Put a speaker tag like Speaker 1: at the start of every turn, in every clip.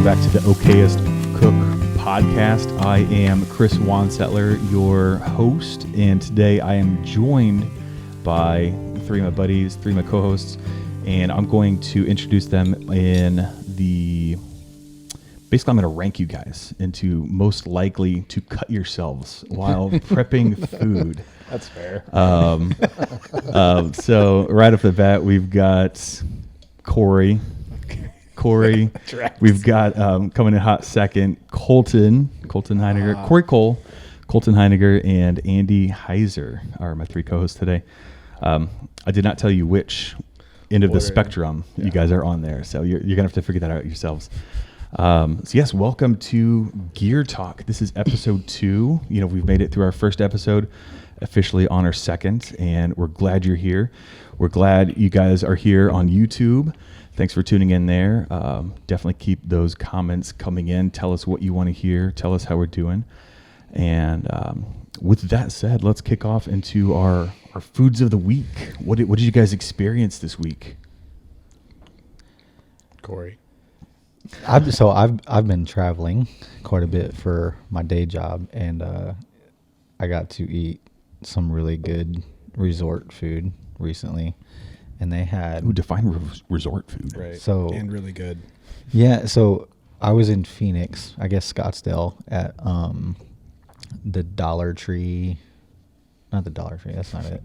Speaker 1: welcome back to the Okayest Cook podcast. I am Chris Wansettler, your host, and today I am joined by three of my buddies, three of my co-hosts, and I'm going to introduce them in the... Basically, I'm going to rank you guys into most likely to cut yourselves while prepping food.
Speaker 2: That's fair.
Speaker 1: So right off the bat, we've got Corey. We've got coming in hot second, Colton Heiniger, Corey Cole, Colton Heiniger, and Andy Heiser are my three co-hosts today. I did not tell you which end of the spectrum you guys are on there, so you're going to have to figure that out yourselves. So yes, welcome to Gear Talk. This is episode 2. We've made it through our first episode, officially on our second, and we're glad you're here. We're glad you guys are here on YouTube. Thanks for tuning in there. Definitely keep those comments coming in. Tell us what you want to hear. Tell us how we're doing. And with that said, let's kick off into our foods of the week. What did you guys experience this week?
Speaker 2: Corey.
Speaker 3: I've been traveling quite a bit for my day job, and I got to eat some really good resort food recently, and they had
Speaker 1: define resort food,
Speaker 2: right?
Speaker 3: So
Speaker 2: and really good.
Speaker 3: Yeah, so I was in Phoenix, I guess Scottsdale, at the Dollar Tree. Not the Dollar Tree. That's not it.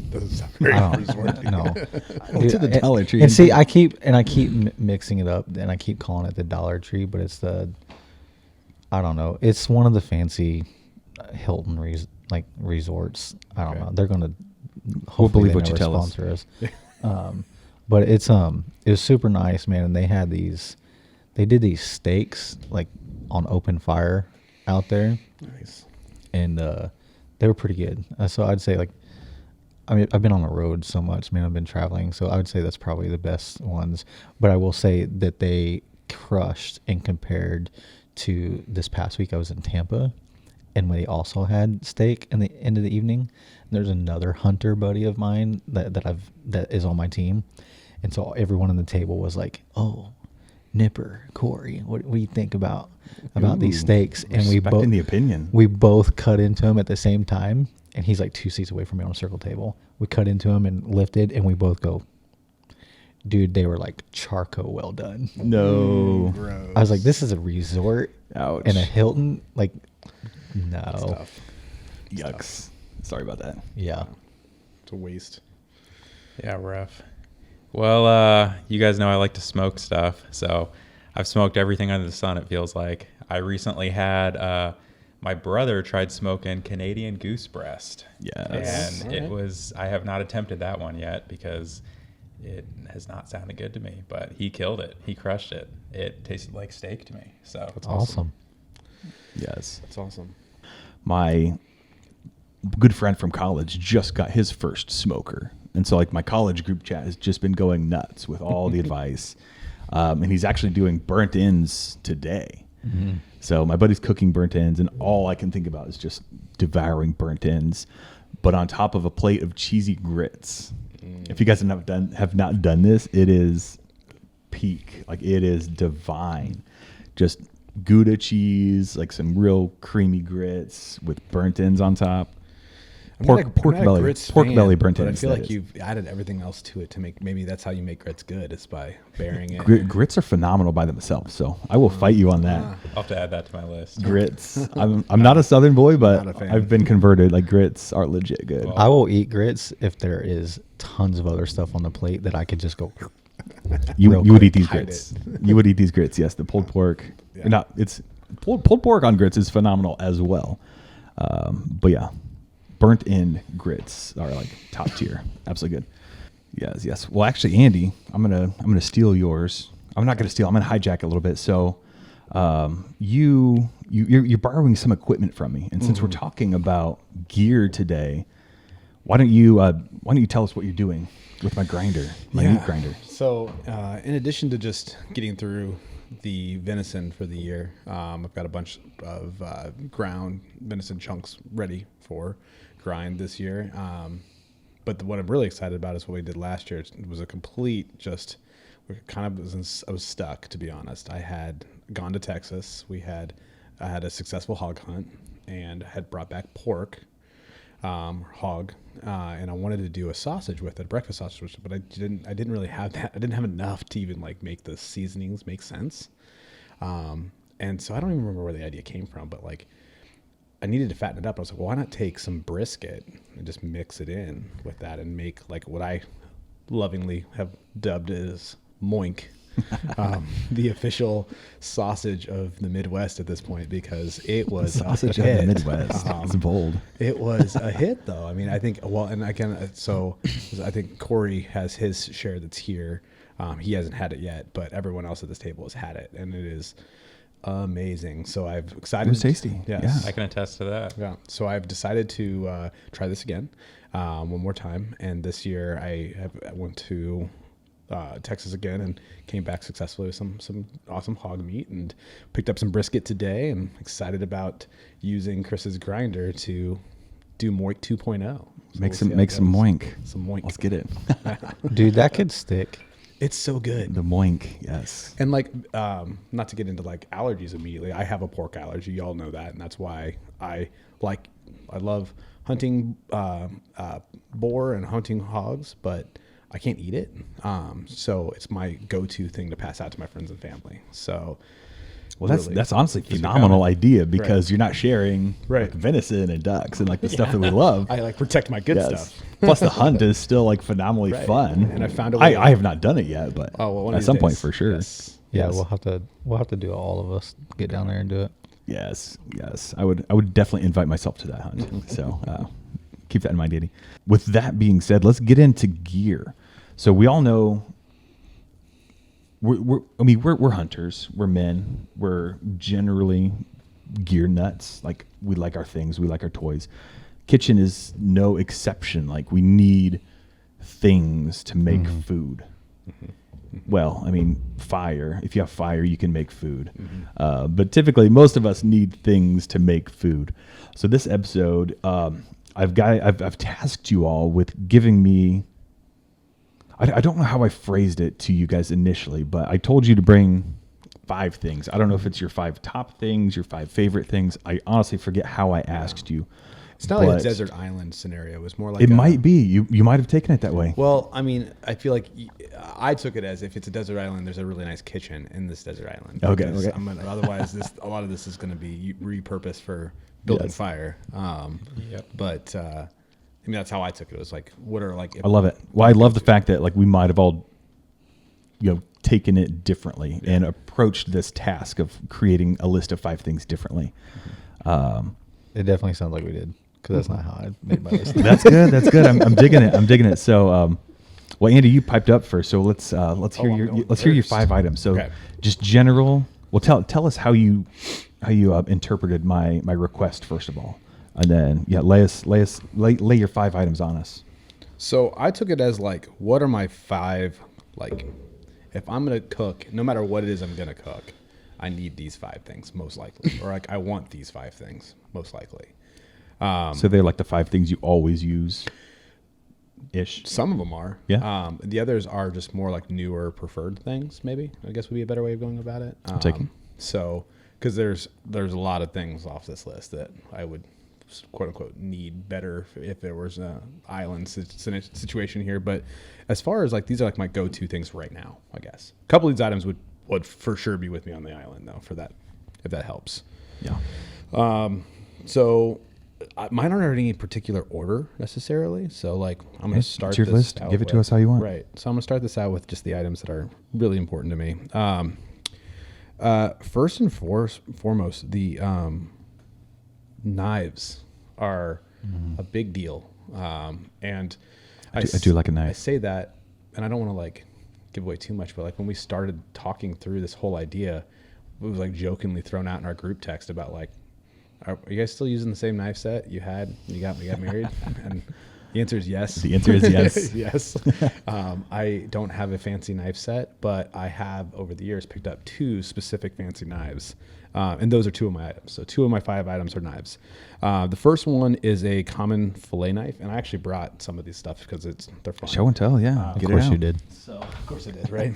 Speaker 2: Doesn't sound very resort.
Speaker 3: No.
Speaker 1: To the Dollar Tree.
Speaker 3: And see, I keep mixing it up, and I keep calling it the Dollar Tree, but it's I don't know. It's one of the fancy Hilton resorts. I don't know. They're gonna hopefully
Speaker 1: believe what you tell
Speaker 3: sponsor us. But it was super nice, man. And they did these steaks like on open fire out there.
Speaker 2: Nice.
Speaker 3: And they were pretty good. So I'd say I've been on the road so much, man. I've been traveling, so I would say that's probably the best ones. But I will say that they crushed and compared to this past week. I was in Tampa, and we also had steak in the end of the evening. And there's another hunter buddy of mine that is on my team, and so everyone on the table was like, "Oh, Nipper, Corey, what do you think about these steaks?" And we both cut into them at the same time. And he's like 2 seats away from me on a circle table. We cut into him and lifted, and we both go, "Dude, they were like charcoal well done."
Speaker 1: No.
Speaker 2: Gross.
Speaker 3: I was like, "This is a resort."
Speaker 1: Ouch.
Speaker 3: And a Hilton? Like, no.
Speaker 2: That's tough.
Speaker 1: Yucks. Sorry about that.
Speaker 3: Yeah.
Speaker 2: It's a waste.
Speaker 4: Yeah, rough. Well, you guys know I like to smoke stuff, so I've smoked everything under the sun, it feels like. I recently had... my brother tried smoking Canadian Goose Breast.
Speaker 1: Yes.
Speaker 4: And I have not attempted that one yet because it has not sounded good to me, but he killed it. He crushed it. It tasted like steak to me. So
Speaker 3: That's awesome.
Speaker 1: Yes.
Speaker 2: That's awesome.
Speaker 1: My good friend from college just got his first smoker. And so my college group chat has just been going nuts with all the advice. And he's actually doing burnt ends today. Mm-hmm. So my buddy's cooking burnt ends, and all I can think about is just devouring burnt ends, but on top of a plate of cheesy grits. If you guys have not done this, it is peak. It is divine. Just Gouda cheese, some real creamy grits with burnt ends on top. Pork belly burnt ends.
Speaker 2: I feel like you've added everything else to it to make. Maybe that's how you make grits good. Is by bearing it.
Speaker 1: Grits are phenomenal by themselves, so I will fight you on that.
Speaker 4: I'll have to add that to my list.
Speaker 1: Grits. I'm not a Southern boy, but I've been converted. Grits are legit good.
Speaker 3: I will eat grits if there is tons of other stuff on the plate that I could just go.
Speaker 1: You would eat these grits. You would eat these grits. Yes, the pulled pork.
Speaker 2: Yeah.
Speaker 1: It's pulled pork on grits is phenomenal as well. But yeah. Burnt end grits are top tier. Absolutely good. Yes. Well, actually, Andy, I'm gonna steal yours. I'm not gonna steal. I'm gonna hijack a little bit. So, you're borrowing some equipment from me, and since we're talking about gear today, why don't you tell us what you're doing with my grinder, meat grinder?
Speaker 2: So, in addition to just getting through the venison for the year, I've got a bunch of ground venison chunks ready for grind this year. But what I'm really excited about is what we did last year. It was a complete I was stuck, to be honest. I had gone to Texas. I had a successful hog hunt and had brought back pork, hog, and I wanted to do a sausage with it, breakfast sausage with it, but I didn't really have that. I didn't have enough to even like make the seasonings make sense. And so I don't even remember where the idea came from, but like I needed to fatten it up. I was like, well, why not take some brisket and just mix it in with that and make like what I lovingly have dubbed as MOINK, the official sausage of the Midwest at this point, because it was
Speaker 1: Sausage
Speaker 2: a
Speaker 1: of the
Speaker 2: hit.
Speaker 1: Midwest. It's bold.
Speaker 2: It was a hit, though. I mean, I think, well, and again, so I think Corey has his share that's here. He hasn't had it yet, but everyone else at this table has had it, and it is amazing. So I've excited.
Speaker 1: It was tasty.
Speaker 2: Yes.
Speaker 1: Yeah.
Speaker 4: I can attest to that.
Speaker 2: Yeah. So I've decided to try this again one more time. And this year I went to Texas again and came back successfully with some awesome hog meat and picked up some brisket today. And excited about using Chris's grinder to do MOINK 2.0. So
Speaker 1: Make some MOINK.
Speaker 2: Some MOINK.
Speaker 1: Let's get it.
Speaker 3: Dude, that could stick.
Speaker 2: It's so good.
Speaker 1: The MOINK, yes.
Speaker 2: And like, not to get into like allergies immediately, I have a pork allergy. Y'all know that, and that's why I love hunting boar and hunting hogs, but I can't eat it. So it's my go-to thing to pass out to my friends and family. So,
Speaker 1: Well,
Speaker 2: really,
Speaker 1: that's honestly
Speaker 2: keeps me
Speaker 1: phenomenal
Speaker 2: going.
Speaker 1: idea because you're not sharing
Speaker 2: Right.
Speaker 1: like, venison and ducks and like the stuff that we love.
Speaker 2: I like protect my good
Speaker 1: Yes.
Speaker 2: stuff.
Speaker 1: Plus, the hunt is still like phenomenally
Speaker 2: Right.
Speaker 1: fun.
Speaker 2: And I found a way.
Speaker 1: I have not done it yet, but
Speaker 2: One
Speaker 1: at
Speaker 2: of
Speaker 1: some
Speaker 2: these
Speaker 1: point
Speaker 2: days.
Speaker 1: for sure.
Speaker 2: Yes.
Speaker 3: Yeah,
Speaker 1: Yes.
Speaker 3: we'll have to do it, all of us get down there and do it.
Speaker 1: Yes, I would definitely invite myself to that hunt. So keep that in mind, Eddie. With that being said, let's get into gear. So we all know we're hunters, we're men, we're generally gear nuts. Like we like our things, we like our toys. Kitchen is no exception. Like we need things to make food. Well, I mean, fire. If you have fire, you can make food. But typically, most of us need things to make food. So this episode, I've tasked you all with giving me. I don't know how I phrased it to you guys initially, but I told you to bring 5 things. I don't know if it's your 5 top things, your 5 favorite things. I honestly forget how I asked you.
Speaker 2: It's not like
Speaker 1: But
Speaker 2: a desert island scenario. It was more like
Speaker 1: It might be. You might have taken it that way.
Speaker 2: Well, I mean, I feel like I took it as if it's a desert island, there's a really nice kitchen in this desert island.
Speaker 1: Okay,
Speaker 2: Because
Speaker 1: okay.
Speaker 2: Otherwise, a lot of this is going to be repurposed for building
Speaker 1: Yes.
Speaker 2: fire.
Speaker 4: Yep.
Speaker 2: But I mean, that's how I took it. It was like, what are like?
Speaker 1: I love it. Well, I love the fact that like we might have all, taken it differently and approached this task of creating a list of 5 things differently.
Speaker 3: It definitely sounds like we did, because that's not how I made my list.
Speaker 1: That's good. That's good. I'm digging it. I'm digging it. So, well, Andy, you piped up first, so let's hear
Speaker 2: I'm going
Speaker 1: your
Speaker 2: first.
Speaker 1: 5 items. So,
Speaker 2: Okay.
Speaker 1: just general. Well, tell us how you interpreted my request first of all, and then lay your 5 items on us.
Speaker 2: So I took it as like, what are my 5 like? If I'm gonna cook, no matter what it is I'm gonna cook, I need these 5 things most likely, or like I want these 5 things most likely.
Speaker 1: So they're like the 5 things you always use. Ish.
Speaker 2: Some of them are.
Speaker 1: Yeah.
Speaker 2: The others are just more like newer preferred things, maybe, I guess would be a better way of going about it.
Speaker 1: I'll take it.
Speaker 2: So, because there's a lot of things off this list that I would, quote unquote, need better if there was a island situation here. But as far as like, these are like my go-to things right now, I guess. A couple of these items would for sure be with me on the island though, for that, if that helps.
Speaker 1: Yeah.
Speaker 2: So mine aren't in any particular order necessarily. So like I'm going to start
Speaker 1: it's your
Speaker 2: this
Speaker 1: list.
Speaker 2: out
Speaker 1: Give it to
Speaker 2: with-
Speaker 1: us how you want.
Speaker 2: Right. So I'm going to start this out with just the items that are really important to me. First and foremost, the knives are a big deal. And
Speaker 1: I do like a knife.
Speaker 2: I say that, and I don't want to like give away too much, but like when we started talking through this whole idea, it was like jokingly thrown out in our group text about like, are you guys still using the same knife set you had when you got married? And The answer is yes.
Speaker 1: The answer is yes.
Speaker 2: Yes. I don't have a fancy knife set, but I have over the years picked up 2 specific fancy knives. And those are 2 of my items. So 2 of my 5 items are knives. The first one is a common fillet knife. And I actually brought some of these stuff because they're fun.
Speaker 1: Show and tell, yeah.
Speaker 3: Of course you did.
Speaker 2: So of course I did, right?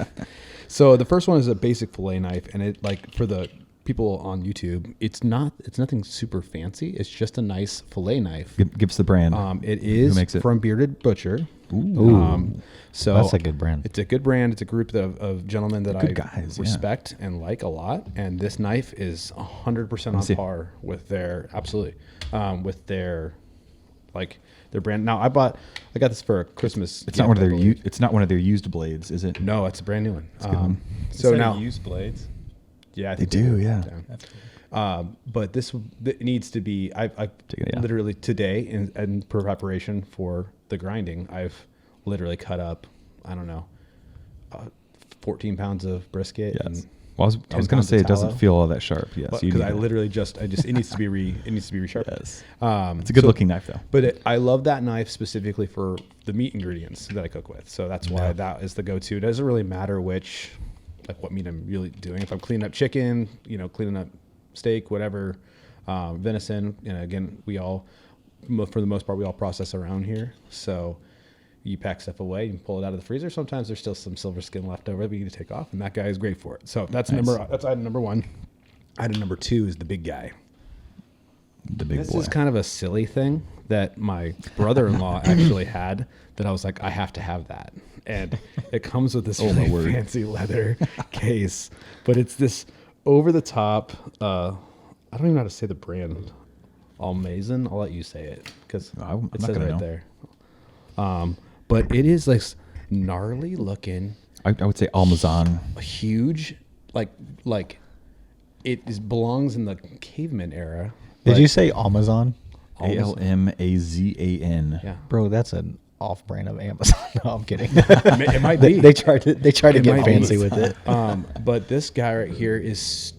Speaker 2: So the first one is a basic fillet knife. And it, like, for the people on YouTube, it's nothing super fancy. It's just a nice fillet knife.
Speaker 1: Give us the brand.
Speaker 2: It is
Speaker 1: makes it?
Speaker 2: from Bearded Butcher.
Speaker 3: Ooh.
Speaker 2: So
Speaker 3: That's a good brand.
Speaker 2: It's a good brand. It's a group of gentlemen that I
Speaker 1: Good guys, yeah.
Speaker 2: respect and like a lot. And this knife is 100% on
Speaker 1: see.
Speaker 2: par with their with their brand. Now I got this for a Christmas.
Speaker 1: It's not one of their it's not one of their used blades, is it?
Speaker 2: No, it's a brand new one.
Speaker 1: one.
Speaker 2: So
Speaker 4: Instead
Speaker 2: now
Speaker 4: of used blades.
Speaker 2: yeah, I
Speaker 1: They
Speaker 2: think
Speaker 1: do, yeah.
Speaker 4: That's cool.
Speaker 2: But it needs to be. I
Speaker 1: Yeah.
Speaker 2: literally today in preparation for the grinding, I've literally cut up, I don't know, 14 pounds of brisket.
Speaker 1: Yes.
Speaker 2: And
Speaker 1: Well, I was
Speaker 2: 10
Speaker 1: going to
Speaker 2: pounds
Speaker 1: say
Speaker 2: of
Speaker 1: it doesn't
Speaker 2: tallow.
Speaker 1: feel all that sharp. Yes. you
Speaker 2: because
Speaker 1: need
Speaker 2: I
Speaker 1: it.
Speaker 2: literally it needs to be resharpened.
Speaker 1: Yes. It's a good looking knife, though.
Speaker 2: But I love that knife specifically for the meat ingredients that I cook with. So that's why that is the go-to. It doesn't really matter what meat I'm really doing. If I'm cleaning up chicken, cleaning up steak, whatever, venison. And again, for the most part, we all process around here. So you pack stuff away, you can pull it out of the freezer. Sometimes there's still some silver skin left over that you need to take off, and that guy is great for it. So that's item number 1. Item number 2 is the big guy.
Speaker 1: The big
Speaker 2: This
Speaker 1: boy.
Speaker 2: is kind of a silly thing that my brother-in-law actually had that I was like, I have to have that. And it comes with this really fancy leather case, but it's this over-the-top, I don't even know how to say the brand. Almazon. I'll let you say it because
Speaker 1: I'm
Speaker 2: it
Speaker 1: not
Speaker 2: says
Speaker 1: gonna
Speaker 2: right
Speaker 1: know.
Speaker 2: there. But it is like gnarly looking,
Speaker 1: I would say Almazon.
Speaker 2: huge, like it belongs in the caveman era.
Speaker 3: Did
Speaker 2: but
Speaker 3: you say Amazon?
Speaker 1: Almazan.
Speaker 2: Yeah.
Speaker 3: Bro, that's an off-brand of Amazon. No, I'm kidding.
Speaker 2: It might be.
Speaker 3: They try to
Speaker 2: It
Speaker 3: get
Speaker 2: might
Speaker 3: fancy
Speaker 2: be.
Speaker 3: with it.
Speaker 2: But this guy right here is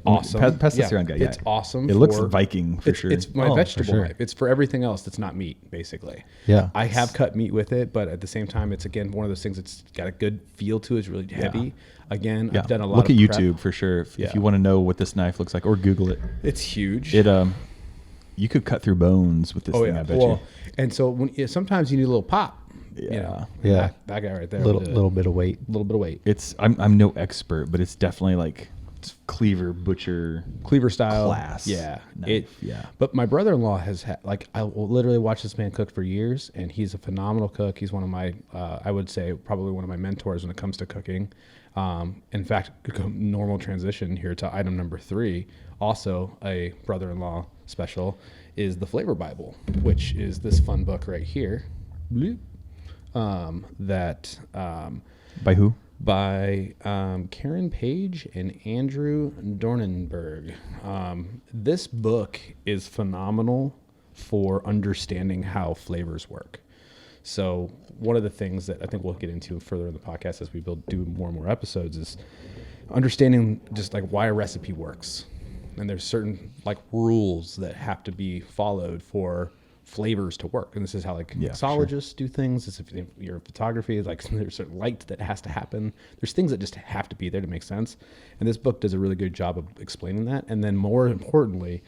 Speaker 2: awesome.
Speaker 1: Pass this around, guy. Yeah.
Speaker 2: It's awesome.
Speaker 1: It looks Viking for sure.
Speaker 2: It's my
Speaker 3: Oh, for
Speaker 2: vegetable
Speaker 3: sure.
Speaker 2: knife. It's for everything else that's not meat, basically.
Speaker 3: Yeah.
Speaker 2: I have cut meat with it, but at the same time, it's again one of those things that's got a good feel to it. It's really heavy. Again,
Speaker 1: Yeah.
Speaker 2: I've done a lot
Speaker 1: Look
Speaker 2: of
Speaker 1: at
Speaker 2: prep.
Speaker 1: YouTube for sure if
Speaker 2: Yeah.
Speaker 1: you want to know what this knife looks like, or Google it.
Speaker 2: It's huge.
Speaker 1: You could cut through bones with this thing. I bet you.
Speaker 2: And so sometimes you need a little pop.
Speaker 1: Yeah.
Speaker 3: Yeah.
Speaker 2: That guy right there.
Speaker 3: Little bit of weight.
Speaker 2: little bit of weight.
Speaker 1: I'm no expert, but it's definitely like cleaver butcher
Speaker 2: Cleaver style
Speaker 1: class.
Speaker 2: Yeah.
Speaker 1: knife. Yeah.
Speaker 2: But my brother-in-law has had, I will literally watch this man cook for years, and he's a phenomenal cook. He's one of my, I would say probably one of my mentors when it comes to cooking. In fact, normal transition here to item number 3, also a brother-in-law special, is the Flavor Bible, which is this fun book right here. Bloop.
Speaker 1: By who?
Speaker 2: By Karen Page and Andrew Dornenberg. This book is phenomenal for understanding how flavors work. So one of the things that I think we'll get into further in the podcast as we do more and more episodes is understanding just like why a recipe works. And there's certain like rules that have to be followed for flavors to work. And this is how mixologists do things. If you're photography, there's certain light that has to happen. There's things that just have to be there to make sense. And this book does a really good job of explaining that. And then more importantly,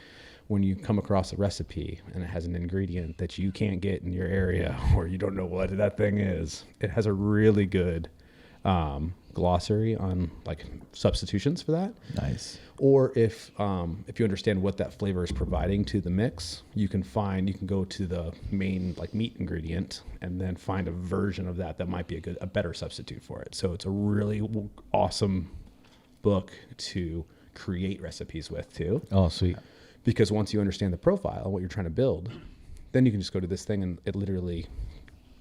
Speaker 2: when you come across a recipe and it has an ingredient that you can't get in your area or you don't know what that thing is, it has a really good glossary on substitutions for that.
Speaker 1: Nice.
Speaker 2: Or if you understand what that flavor is providing to the mix, you can go to the main meat ingredient and then find a version of that might be a better substitute for it. So it's a really awesome book to create recipes with too.
Speaker 3: Oh, sweet.
Speaker 2: Because once you understand the profile, what you're trying to build, then you can just go to this thing and it literally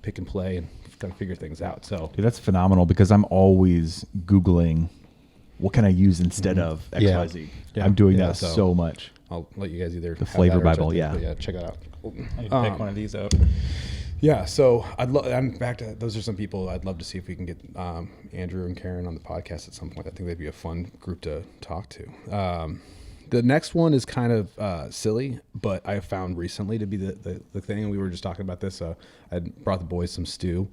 Speaker 2: pick and play and kind of figure things out. So
Speaker 1: Dude, that's phenomenal because I'm always Googling what can I use instead of XYZ.
Speaker 2: Yeah.
Speaker 1: I'm doing
Speaker 2: Yeah,
Speaker 1: that
Speaker 2: so-
Speaker 1: so much.
Speaker 2: I'll let you guys either
Speaker 1: The
Speaker 2: have
Speaker 1: Flavor
Speaker 2: that or
Speaker 1: Bible,
Speaker 2: check
Speaker 1: yeah.
Speaker 2: yeah, check it out.
Speaker 4: I need to pick one of these out.
Speaker 2: Yeah, so I'm back to those are some people I'd love to see if we can get Andrew and Karen on the podcast at some point. I think they'd be a fun group to talk to. The next one is kind of silly, but I found recently to be the thing. And we were just talking about this. I brought the boys some stew.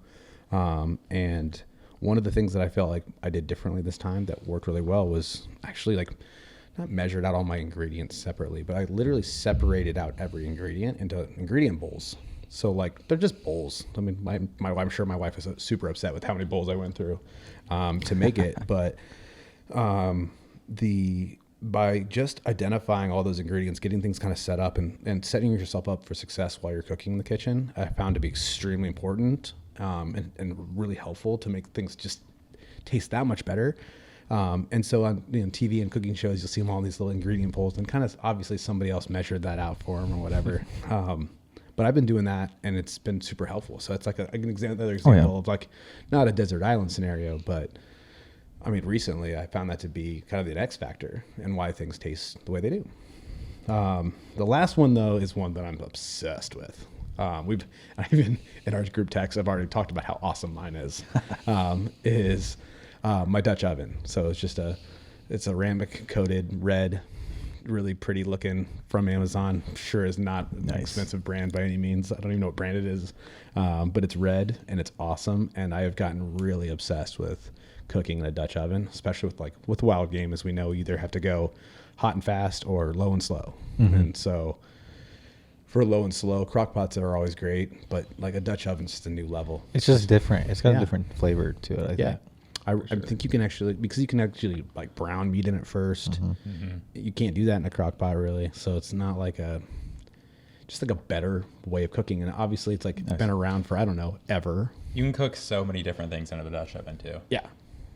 Speaker 2: And one of the things that I felt like I did differently this time that worked really well was actually like not measured out all my ingredients separately, but I literally separated out every ingredient into ingredient bowls. So like they're just bowls. I mean, I'm sure my wife was super upset with how many bowls I went through to make it, but by just identifying all those ingredients, getting things kind of set up and setting yourself up for success while you're cooking in the kitchen, I found to be extremely important and really helpful to make things just taste that much better. And so on TV and cooking shows, you'll see them all these little ingredient bowls, and kind of obviously somebody else measured that out for them or whatever. But I've been doing that, and it's been super helpful. So it's like another example of like not a desert island scenario, but I mean, recently I found that to be kind of the X factor and why things taste the way they do. The last one though is one that I'm obsessed with. Even in our group text, I've already talked about how awesome mine is. Is my Dutch oven. So it's just a ceramic coated red, really pretty looking from Amazon. Sure is not an expensive brand by any means. I don't even know what brand it is, but it's red and it's awesome. And I have gotten really obsessed with cooking in a Dutch oven, especially with wild game, as we know, you either have to go hot and fast or low and slow. Mm-hmm. And so for low and slow, crock pots are always great, but like a Dutch oven's just a new level.
Speaker 3: It's just different. It's got a different flavor to it, I think.
Speaker 2: I think you can actually, because you can actually like brown meat in it first. Mm-hmm. Mm-hmm. You can't do that in a crock pot really. So it's not like just like a better way of cooking. And obviously it's like been around for, I don't know, ever.
Speaker 4: You can cook so many different things into the Dutch oven too.
Speaker 2: Yeah.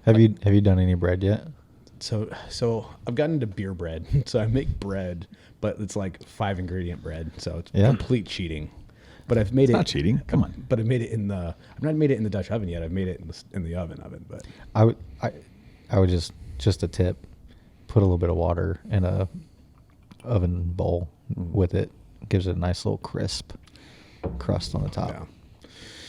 Speaker 3: Have you done any bread yet?
Speaker 2: So I've gotten into beer bread. So I make bread, but it's like 5 ingredient bread. So it's complete cheating. But I've made
Speaker 1: not cheating. Come on.
Speaker 2: But I made it I've not made it in the Dutch oven yet. I've made it in the oven. But
Speaker 3: I would just a tip, put a little bit of water in a oven bowl with it. Gives it a nice little crisp crust on the top. Yeah.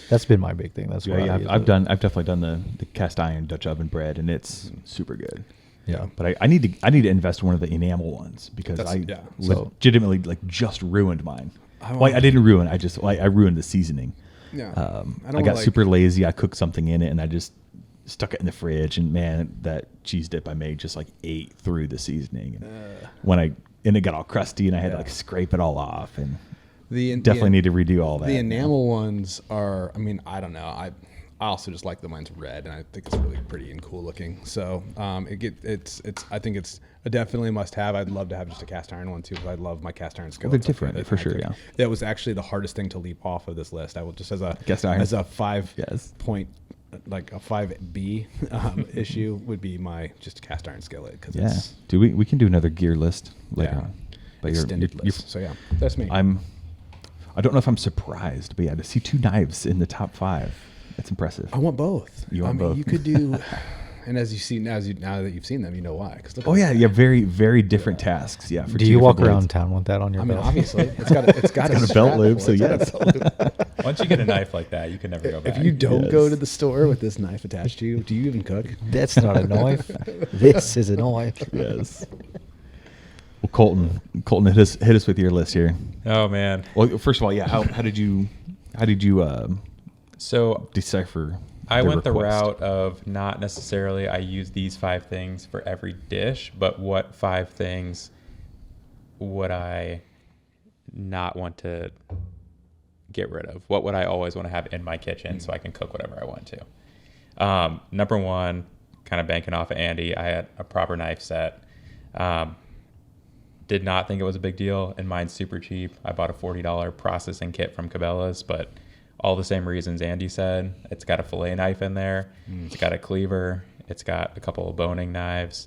Speaker 3: That's been my big thing. That's what
Speaker 1: I've definitely done the cast iron Dutch oven bread, and it's super good.
Speaker 3: Yeah,
Speaker 1: but I need to invest in one of the enamel ones because legitimately like just ruined mine. I didn't ruin. I ruined the seasoning.
Speaker 2: Yeah,
Speaker 1: I got super lazy. I cooked something in it, and I just stuck it in the fridge. And man, that cheese dip I made just like ate through the seasoning. And it got all crusty, and I had to like scrape it all off. And definitely need to redo all that.
Speaker 2: The enamel ones are. I mean, I don't know. I also just like the mine's red, and I think it's really pretty and cool looking. So I think it's a definitely must have. I'd love to have just a cast iron one too, because I love my cast iron skillet.
Speaker 1: They're different for sure. Yeah,
Speaker 2: that was actually the hardest thing to leap off of this list. I will just as a 5 point, like a 5B issue would be my just cast iron skillet. Cause
Speaker 1: we can do another gear list later on. But
Speaker 2: extended list. So that's me.
Speaker 1: I don't know if I'm surprised, but to see 2 knives in the top 5, that's impressive.
Speaker 2: I want both.
Speaker 1: You want both?
Speaker 2: You could do, and as you see now that you've seen them, you know why.
Speaker 1: Very, very different tasks. Yeah.
Speaker 3: Do you walk around town with that on your belt?
Speaker 2: I mean, obviously, it's got a
Speaker 1: belt loop. So yes.
Speaker 4: Once you get a knife like that, you can never go back.
Speaker 2: If you don't go to the store with this knife attached to you, do you even cook?
Speaker 3: That's not a knife. This is a knife.
Speaker 1: Yes. Well, Colton, hit us with your list here.
Speaker 4: Oh man.
Speaker 1: Well, first of all, how did you decipher?
Speaker 4: I went the route of not necessarily I use these 5 things for every dish, but what 5 things would I not want to get rid of? What would I always want to have in my kitchen so I can cook whatever I want to? Number 1, kind of banking off of Andy, I had a proper knife set. Did not think it was a big deal, and mine's super cheap. I bought a $40 processing kit from Cabela's, but all the same reasons Andy said. It's got a fillet knife in there. It's got a cleaver. It's got a couple of boning knives,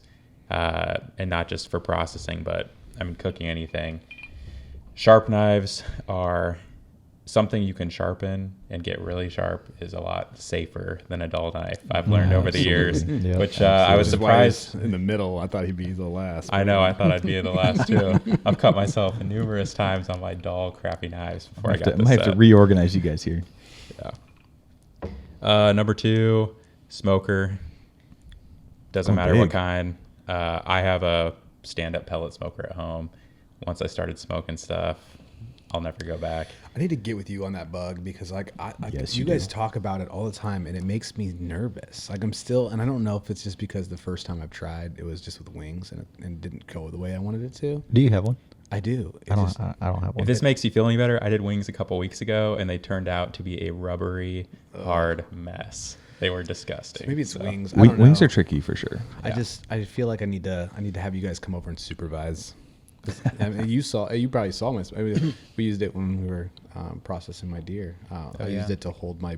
Speaker 4: and not just for processing, but I mean cooking anything. Sharp knives are something you can sharpen and get really sharp is a lot safer than a dull knife. I've learned over the years, which I was surprised.
Speaker 2: In the middle, I thought he'd be the last.
Speaker 4: I know, I thought I'd be the last too. I've cut myself numerous times on my dull, crappy knives before I got this.
Speaker 1: I might have to reorganize you guys here.
Speaker 4: Yeah. Number 2, smoker. Doesn't matter what kind. I have a stand-up pellet smoker at home. Once I started smoking stuff, I'll never go back.
Speaker 2: I need to get with you on that bug because like
Speaker 1: Yes,
Speaker 2: you
Speaker 1: you
Speaker 2: guys
Speaker 1: do.
Speaker 2: talk about it all the time and it makes me nervous. Like I'm still, and I don't know if it's just because the first time I've tried it was just with wings and it didn't go the way I wanted it to.
Speaker 3: Do you have one?
Speaker 2: I do. It
Speaker 3: I don't.
Speaker 2: just-
Speaker 3: I don't have one.
Speaker 4: If this makes you feel any better, I did wings a couple weeks ago, and they turned out to be a rubbery, hard mess. They were disgusting.
Speaker 2: maybe it's
Speaker 4: So,
Speaker 2: wings. I don't
Speaker 1: Wings
Speaker 2: know.
Speaker 1: are tricky for sure.
Speaker 2: I feel like I need to have you guys come over and supervise. 'Cause, I mean, you probably saw my. I mean, we used it when we were processing my deer. I used
Speaker 4: yeah.
Speaker 2: it to hold my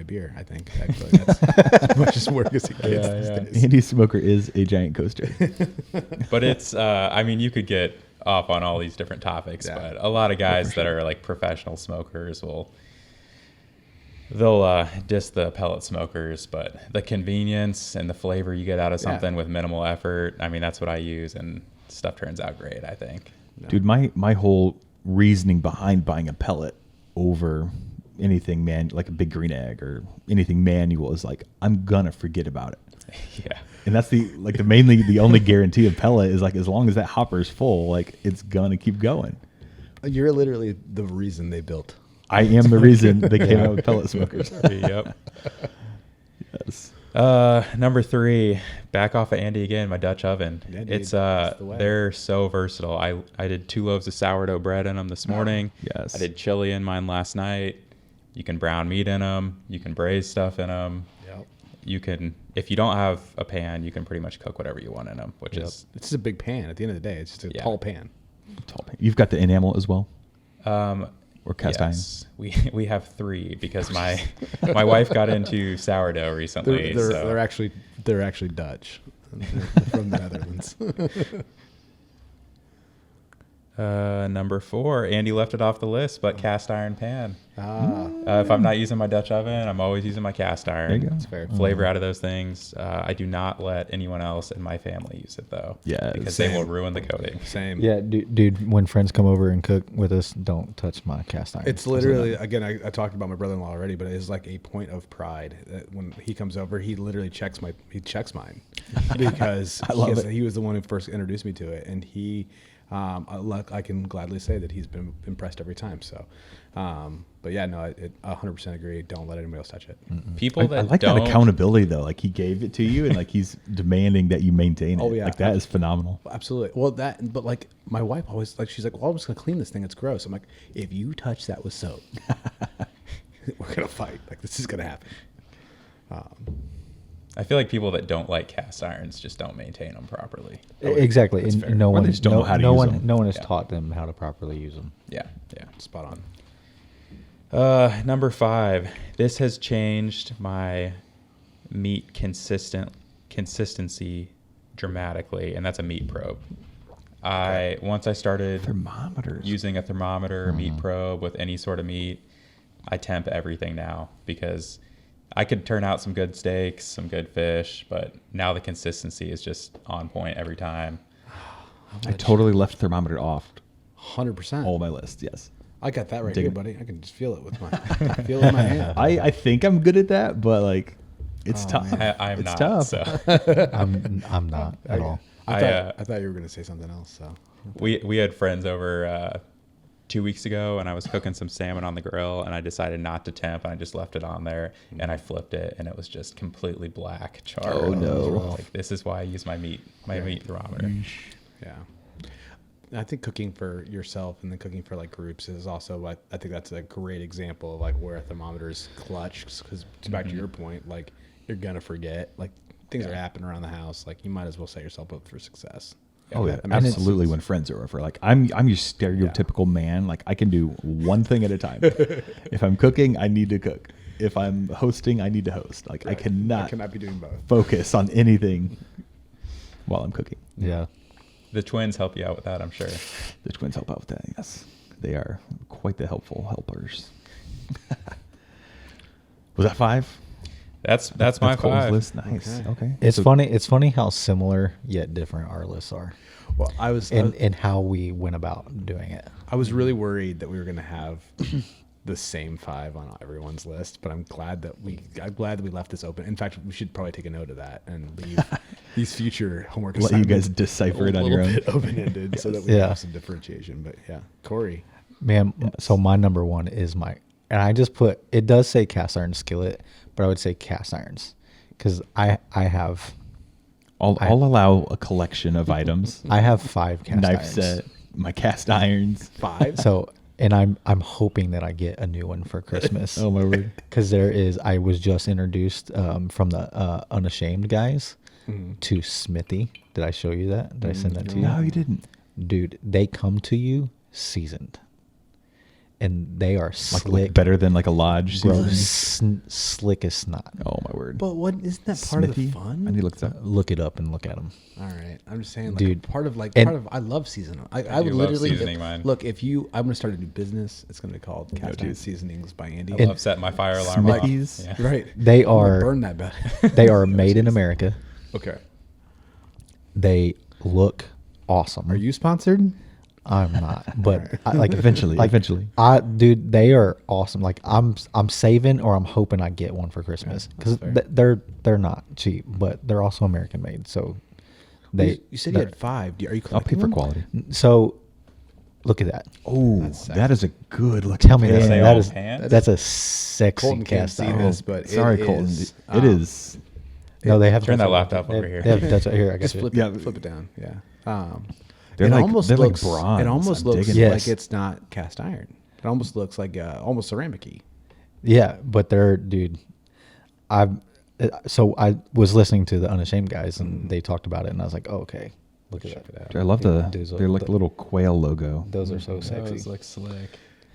Speaker 2: beer. I think actually that's as much as work as it gets. these days.
Speaker 1: Andy's smoker is a giant coaster.
Speaker 4: But it's, I mean, you could get off on all these different topics,
Speaker 2: Yeah.
Speaker 4: but a lot of guys that are like professional smokers they'll diss the pellet smokers, but the convenience and the flavor you get out of something with minimal effort, I mean, that's what I use, and stuff turns out great, I think.
Speaker 1: Dude, my whole reasoning behind buying a pellet over anything like a big green egg or anything manual is like, I'm gonna forget about it.
Speaker 4: Yeah.
Speaker 1: And that's the only guarantee of pellet is like, as long as that hopper is full, like it's gonna keep going.
Speaker 2: You're literally the reason they built.
Speaker 1: I am the reason they came out with pellet smokers.
Speaker 4: Yep.
Speaker 1: Yes.
Speaker 4: Number 3, back off of Andy again, my Dutch oven.
Speaker 2: Yeah, dude,
Speaker 4: It's
Speaker 2: that's the way.
Speaker 4: they're so versatile. I did 2 loaves of sourdough bread in them this morning.
Speaker 1: yes.
Speaker 4: I did chili in mine last night. You can brown meat in them. You can braise stuff in them.
Speaker 2: Yep.
Speaker 4: You can, if you don't have a pan, you can pretty much cook whatever you want in them, which is
Speaker 2: It's just a big pan. At the end of the day, it's just a
Speaker 4: Yeah.
Speaker 2: tall pan.
Speaker 1: Tall pan. You've got the enamel as well, or cast iron.
Speaker 4: yes. We have 3 because my wife got into sourdough recently.
Speaker 2: They're actually Dutch. They're from the Netherlands.
Speaker 4: Number 4, Andy left it off the list, but cast iron pan.
Speaker 2: Ah,
Speaker 4: If I'm not using my Dutch oven, I'm always using my cast iron.
Speaker 1: There you go.
Speaker 2: that's fair.
Speaker 4: Flavor out of those things. I do not let anyone else in my family use it though.
Speaker 1: Yeah,
Speaker 4: because they will
Speaker 2: same.
Speaker 4: ruin the coating.
Speaker 2: Same.
Speaker 3: Yeah, dude. When friends come over and cook with us, don't touch my cast iron.
Speaker 2: It's literally, again, I talked about my brother-in-law already, but it's like a point of pride that when he comes over, he literally checks mine because he was the one who first introduced me to it, and he, I can gladly say that he's been impressed every time. So, but yeah, no, I 100% agree. Don't let anybody else touch it.
Speaker 4: People
Speaker 1: I
Speaker 4: that
Speaker 1: like
Speaker 4: don't
Speaker 1: that accountability though. Like he gave it to you, and like he's demanding that you maintain it.
Speaker 2: Oh, yeah.
Speaker 1: Like that is phenomenal.
Speaker 2: Absolutely. Well, but like my wife always she's like, well, I'm just gonna clean this thing. It's gross. I'm like, if you touch that with soap, we're gonna fight. Like this is gonna happen.
Speaker 4: I feel like people that don't like cast irons just don't maintain them properly.
Speaker 3: exactly.
Speaker 2: That's
Speaker 3: And
Speaker 2: fair.
Speaker 3: no
Speaker 1: Or
Speaker 3: one,
Speaker 1: they just don't know how to
Speaker 3: no
Speaker 1: use
Speaker 3: one,
Speaker 1: them.
Speaker 3: no one has
Speaker 4: Yeah.
Speaker 3: taught them how to properly use them.
Speaker 4: Yeah, yeah.
Speaker 2: Spot on.
Speaker 4: Number 5. This has changed my meat consistency dramatically, and that's a meat probe. Once I started
Speaker 1: Thermometers.
Speaker 4: using a thermometer, meat probe with any sort of meat, I temp everything now because I could turn out some good steaks, some good fish, but now the consistency is just on point every time.
Speaker 1: I totally left thermometer off
Speaker 2: 100%.
Speaker 1: all my lists. Yes.
Speaker 2: I got that right
Speaker 1: Dig
Speaker 2: here,
Speaker 1: it.
Speaker 2: buddy. I can just feel it with my feel it in my hand.
Speaker 1: I think I'm good at that, but like it's tough.
Speaker 4: I'm
Speaker 1: it's
Speaker 4: not.
Speaker 1: tough.
Speaker 4: So
Speaker 3: I'm not at all.
Speaker 2: I thought you were gonna say something else. So
Speaker 4: we had friends over 2 weeks ago, and I was cooking some salmon on the grill, and I decided not to temp, and I just left it on there, and I flipped it, and it was just completely black char.
Speaker 1: Oh,
Speaker 4: And I was
Speaker 1: no.
Speaker 4: like, this is why I use my meat thermometer.
Speaker 2: yeah, I think cooking for yourself and then cooking for like groups is also I think that's a great example of like where a thermometer is clutch because back to your point, like you're gonna forget like things are happening around the house. Like you might as well set yourself up for success.
Speaker 1: Oh yeah,
Speaker 2: That makes
Speaker 1: absolutely.
Speaker 2: sense.
Speaker 1: When friends are over, like I'm your stereotypical man. Like I can do one thing at a time. If I'm cooking, I need to cook. If I'm hosting, I need to host. Like I cannot
Speaker 2: be doing both.
Speaker 1: focus on anything while I'm cooking.
Speaker 3: Yeah.
Speaker 4: The twins help you out with that, I'm sure.
Speaker 1: The twins help out with that. Yes, they are quite the helpful helpers. Was that 5?
Speaker 4: That's my
Speaker 1: Cole's
Speaker 4: 5.
Speaker 1: list. Nice. Okay.
Speaker 3: It's
Speaker 1: So-
Speaker 3: funny. It's funny how similar yet different our lists are,
Speaker 2: Well,
Speaker 3: and how we went about doing it.
Speaker 2: I was really worried that we were going to have the same 5 on everyone's list, but I'm glad that we left this open. In fact, we should probably take a note of that and leave these future homework
Speaker 1: Let you
Speaker 2: assignments
Speaker 1: guys decipher it on your own.
Speaker 2: open-ended so that we have some differentiation. But yeah, Corey.
Speaker 3: Man, so my number one is and I just put, it does say cast iron skillet, but I would say cast irons because I have.
Speaker 1: I'll allow a collection of items.
Speaker 3: I have 5 cast
Speaker 1: Knife
Speaker 3: irons.
Speaker 1: set, my cast irons.
Speaker 2: 5.
Speaker 3: So, and I'm hoping that I get a new one for Christmas.
Speaker 1: Oh my word!
Speaker 3: Because I was just introduced from the Unashamed guys to Smithy. Did I show you that? Did I send that to you?
Speaker 1: No, you didn't.
Speaker 3: Dude, they come to you seasoned. And they are slick.
Speaker 1: Better than like a lodge
Speaker 3: Bro,
Speaker 1: seasoning.
Speaker 3: slick as snot.
Speaker 1: Oh my word!
Speaker 2: But what isn't that part of the
Speaker 1: Smithy?
Speaker 2: fun?
Speaker 1: I need to look this up.
Speaker 3: Look it up and look at them.
Speaker 2: All right, I'm just saying, like,
Speaker 3: Dude,
Speaker 2: part of
Speaker 3: and-
Speaker 2: I love seasoning. I
Speaker 4: do
Speaker 2: would
Speaker 4: love
Speaker 2: literally
Speaker 4: seasoning mine.
Speaker 2: look. I'm gonna start a new business. It's gonna be called Cast Iron
Speaker 1: geez.
Speaker 2: Seasonings by Andy.
Speaker 4: I love setting my fire alarm
Speaker 1: Smithies?
Speaker 4: off. Yeah.
Speaker 2: Right,
Speaker 3: They
Speaker 2: I'm gonna
Speaker 3: are
Speaker 2: burn that bad.
Speaker 3: they are made in America.
Speaker 2: Okay,
Speaker 3: They look awesome.
Speaker 2: are you sponsored?
Speaker 3: I'm not, but I, like
Speaker 1: Eventually.
Speaker 3: dude, they are awesome. Like I'm saving or I'm hoping I get one for Christmas because they're not cheap, but they're also American made. So
Speaker 2: You said you had 5. Are you
Speaker 1: I'll pay
Speaker 2: collecting
Speaker 1: for
Speaker 2: them?
Speaker 1: quality.
Speaker 3: So look at that.
Speaker 1: Oh,
Speaker 2: That's
Speaker 1: that is a good looking.
Speaker 3: Tell me
Speaker 4: They
Speaker 3: that,
Speaker 4: say
Speaker 3: that
Speaker 4: all
Speaker 3: is
Speaker 4: pants?
Speaker 3: that's a sexy
Speaker 2: Colton can't
Speaker 3: cast
Speaker 2: see
Speaker 3: iron.
Speaker 2: this, but
Speaker 1: Sorry,
Speaker 2: it
Speaker 1: Colton.
Speaker 2: is,
Speaker 1: It is.
Speaker 3: No, they have
Speaker 4: Turn that
Speaker 3: that's-
Speaker 4: laptop
Speaker 3: they-
Speaker 4: over here.
Speaker 3: They have, that's here. I got
Speaker 2: just
Speaker 3: you.
Speaker 2: flip
Speaker 1: Yeah.
Speaker 2: it, flip it down. Yeah.
Speaker 1: They're
Speaker 2: it
Speaker 1: like-
Speaker 2: almost
Speaker 1: they're like
Speaker 2: looks.
Speaker 1: bronze.
Speaker 2: It almost
Speaker 1: I'm
Speaker 2: looks
Speaker 1: digging
Speaker 3: it.
Speaker 2: like
Speaker 3: Yes.
Speaker 2: it's not cast iron. It almost looks like almost ceramic-y.
Speaker 3: Yeah, but dude. I was listening to the Unashamed guys and they talked about it and I was like, oh, okay, look at that.
Speaker 1: I love
Speaker 3: Dude,
Speaker 1: they're like the little quail logo.
Speaker 3: Those are so sexy.
Speaker 4: Those look slick.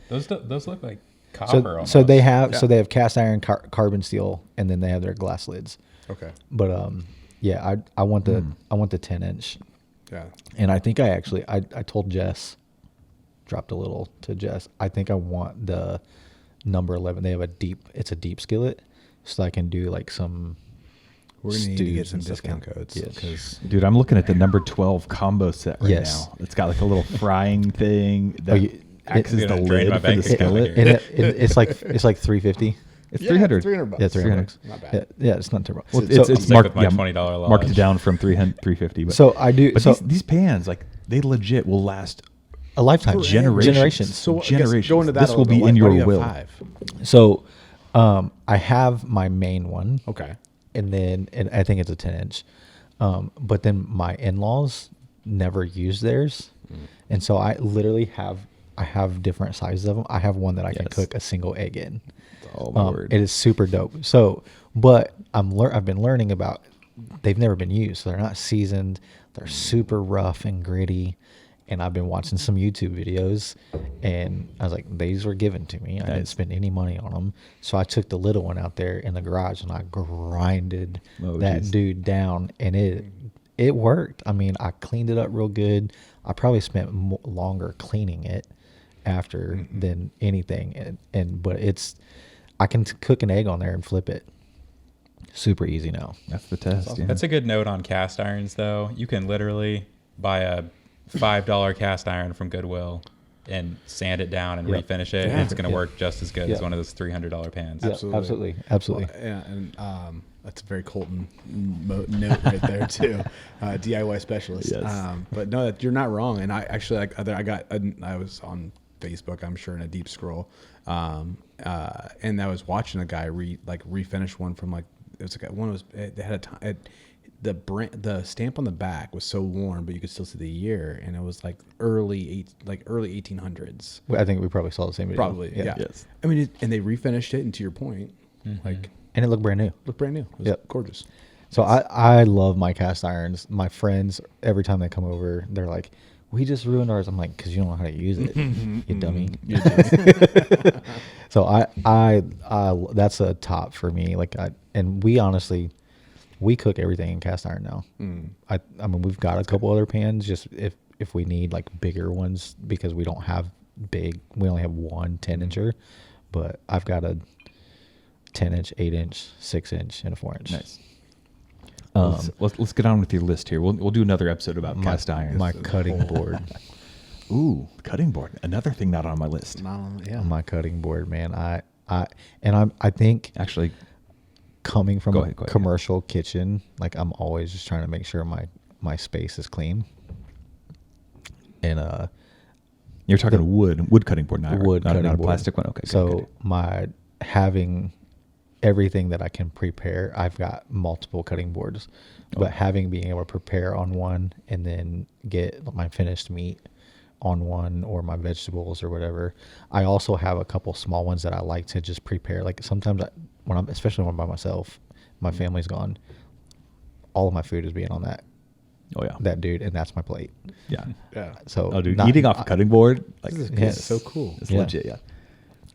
Speaker 4: Those look like copper almost.
Speaker 3: So they have so they have cast iron, carbon steel, and then they have their glass lids.
Speaker 2: Okay.
Speaker 3: But yeah, I want the 10-inch,
Speaker 2: Yeah.
Speaker 3: and I think I told Jess, dropped a little to Jess. I think I want the number 11. They have it's a deep skillet, so I can do like some.
Speaker 2: We're gonna need to get
Speaker 3: stews
Speaker 2: some
Speaker 3: and stuff.
Speaker 2: discount codes.
Speaker 3: Yeah.
Speaker 2: Because
Speaker 1: Dude, I'm looking at the number 12 combo set right
Speaker 3: Yes.
Speaker 1: now. It's got like a little frying thing that acts as
Speaker 4: It's
Speaker 1: the
Speaker 4: gonna drain
Speaker 1: lid
Speaker 4: my
Speaker 1: for the
Speaker 4: bank account
Speaker 1: skillet.
Speaker 4: here.
Speaker 3: it's like $350.
Speaker 1: It's 300.
Speaker 2: $300.
Speaker 3: Yeah, $300.
Speaker 2: Not bad.
Speaker 3: Yeah, it's not terrible.
Speaker 1: Well,
Speaker 3: So-
Speaker 1: it's
Speaker 4: Stick
Speaker 1: marked
Speaker 4: with my
Speaker 1: yeah,
Speaker 4: $20 lodge.
Speaker 1: marked down from 350. But,
Speaker 3: So I do.
Speaker 1: but
Speaker 3: So
Speaker 1: these pans, like they legit will last
Speaker 3: a lifetime,
Speaker 1: generations.
Speaker 2: So I guess
Speaker 1: generations.
Speaker 2: go into that
Speaker 1: This
Speaker 2: a
Speaker 1: will
Speaker 2: little
Speaker 1: be
Speaker 2: bit.
Speaker 1: in
Speaker 2: Why
Speaker 1: your
Speaker 2: do you have
Speaker 1: will.
Speaker 2: 5?
Speaker 3: So I have my main one.
Speaker 2: Okay.
Speaker 3: And I think it's a 10-inch. But then my in-laws never use theirs. And so I literally have different sizes of them. I have one that I can
Speaker 1: Yes.
Speaker 3: cook a single egg in.
Speaker 1: Oh my word.
Speaker 3: It is super dope. So, but I've been learning about, they've never been used. So they're not seasoned. They're super rough and gritty. And I've been watching some YouTube videos and I was like, these were given to me. I didn't spend any money on them. So I took the little one out there in the garage and I grinded that
Speaker 1: geez.
Speaker 3: dude down and it worked. I mean, I cleaned it up real good. I probably spent longer cleaning it after than anything. But I can cook an egg on there and flip it. Super easy now.
Speaker 1: That's the test. Yeah.
Speaker 4: That's a good note on cast irons, though. You can literally buy a $5 cast iron from Goodwill and sand it down and
Speaker 3: Yep.
Speaker 4: refinish it.
Speaker 2: Yeah.
Speaker 4: And it's going to
Speaker 3: Yeah.
Speaker 4: work just as good as
Speaker 3: Yeah.
Speaker 4: one of those $300 pans.
Speaker 3: Yeah,
Speaker 2: Absolutely.
Speaker 3: absolutely.
Speaker 2: Well, yeah, and that's a very Colton note right there too. DIY specialist.
Speaker 1: Yes.
Speaker 2: But no, you're not wrong. And I actually I was on Facebook, I'm sure, in a deep scroll, and I was watching a guy refinish one from like it was like one was they had the stamp on the back was so worn, but you could still see the year, and it was like early 1800s.
Speaker 3: I think we probably saw the same video.
Speaker 2: Probably, yeah.
Speaker 1: Yes.
Speaker 2: I mean, and they refinished it, and to your point, like
Speaker 3: And it looked brand new.
Speaker 2: looked brand new. It was
Speaker 3: Yep.
Speaker 2: gorgeous.
Speaker 3: So I love my cast irons. My friends, every time they come over, they're like, we just ruined ours. I'm like, because you don't know how to use it, you dummy. So I that's a top for me. And we cook everything in cast iron now. I mean, we've got a couple other pans just if we need like bigger ones because we don't have we only have one 10-incher, but I've got a 10-inch, 8-inch, 6-inch, and a 4-inch.
Speaker 1: Nice. Let's get on with your list here. We'll do another episode about cast iron.
Speaker 3: My cutting board.
Speaker 1: Ooh, cutting board. Another thing not on my list.
Speaker 2: Not on, yeah.
Speaker 3: On my cutting board, man. I think
Speaker 1: Actually,
Speaker 3: coming from
Speaker 1: Go
Speaker 3: a
Speaker 1: ahead,
Speaker 3: commercial kitchen, like I'm always just trying to make sure my space is clean. And
Speaker 1: you're talking wood cutting board, not
Speaker 3: wood
Speaker 1: not,
Speaker 3: cutting
Speaker 1: not a
Speaker 3: board.
Speaker 1: plastic one. Okay.
Speaker 3: So
Speaker 1: good.
Speaker 3: my having everything that I can prepare, I've got multiple cutting boards, but being able to prepare on one and then get my finished meat on one or my vegetables or whatever. I also have a couple small ones that I like to just prepare. Like sometimes especially when I'm by myself, my family's gone, all of my food is being on
Speaker 1: Oh yeah.
Speaker 3: that dude, and that's my plate.
Speaker 1: Yeah.
Speaker 2: Yeah.
Speaker 3: So
Speaker 1: Oh, dude, eating off a cutting board, like
Speaker 2: This
Speaker 3: Yeah.
Speaker 2: is so cool.
Speaker 1: it's
Speaker 3: Yeah.
Speaker 1: legit. Yeah.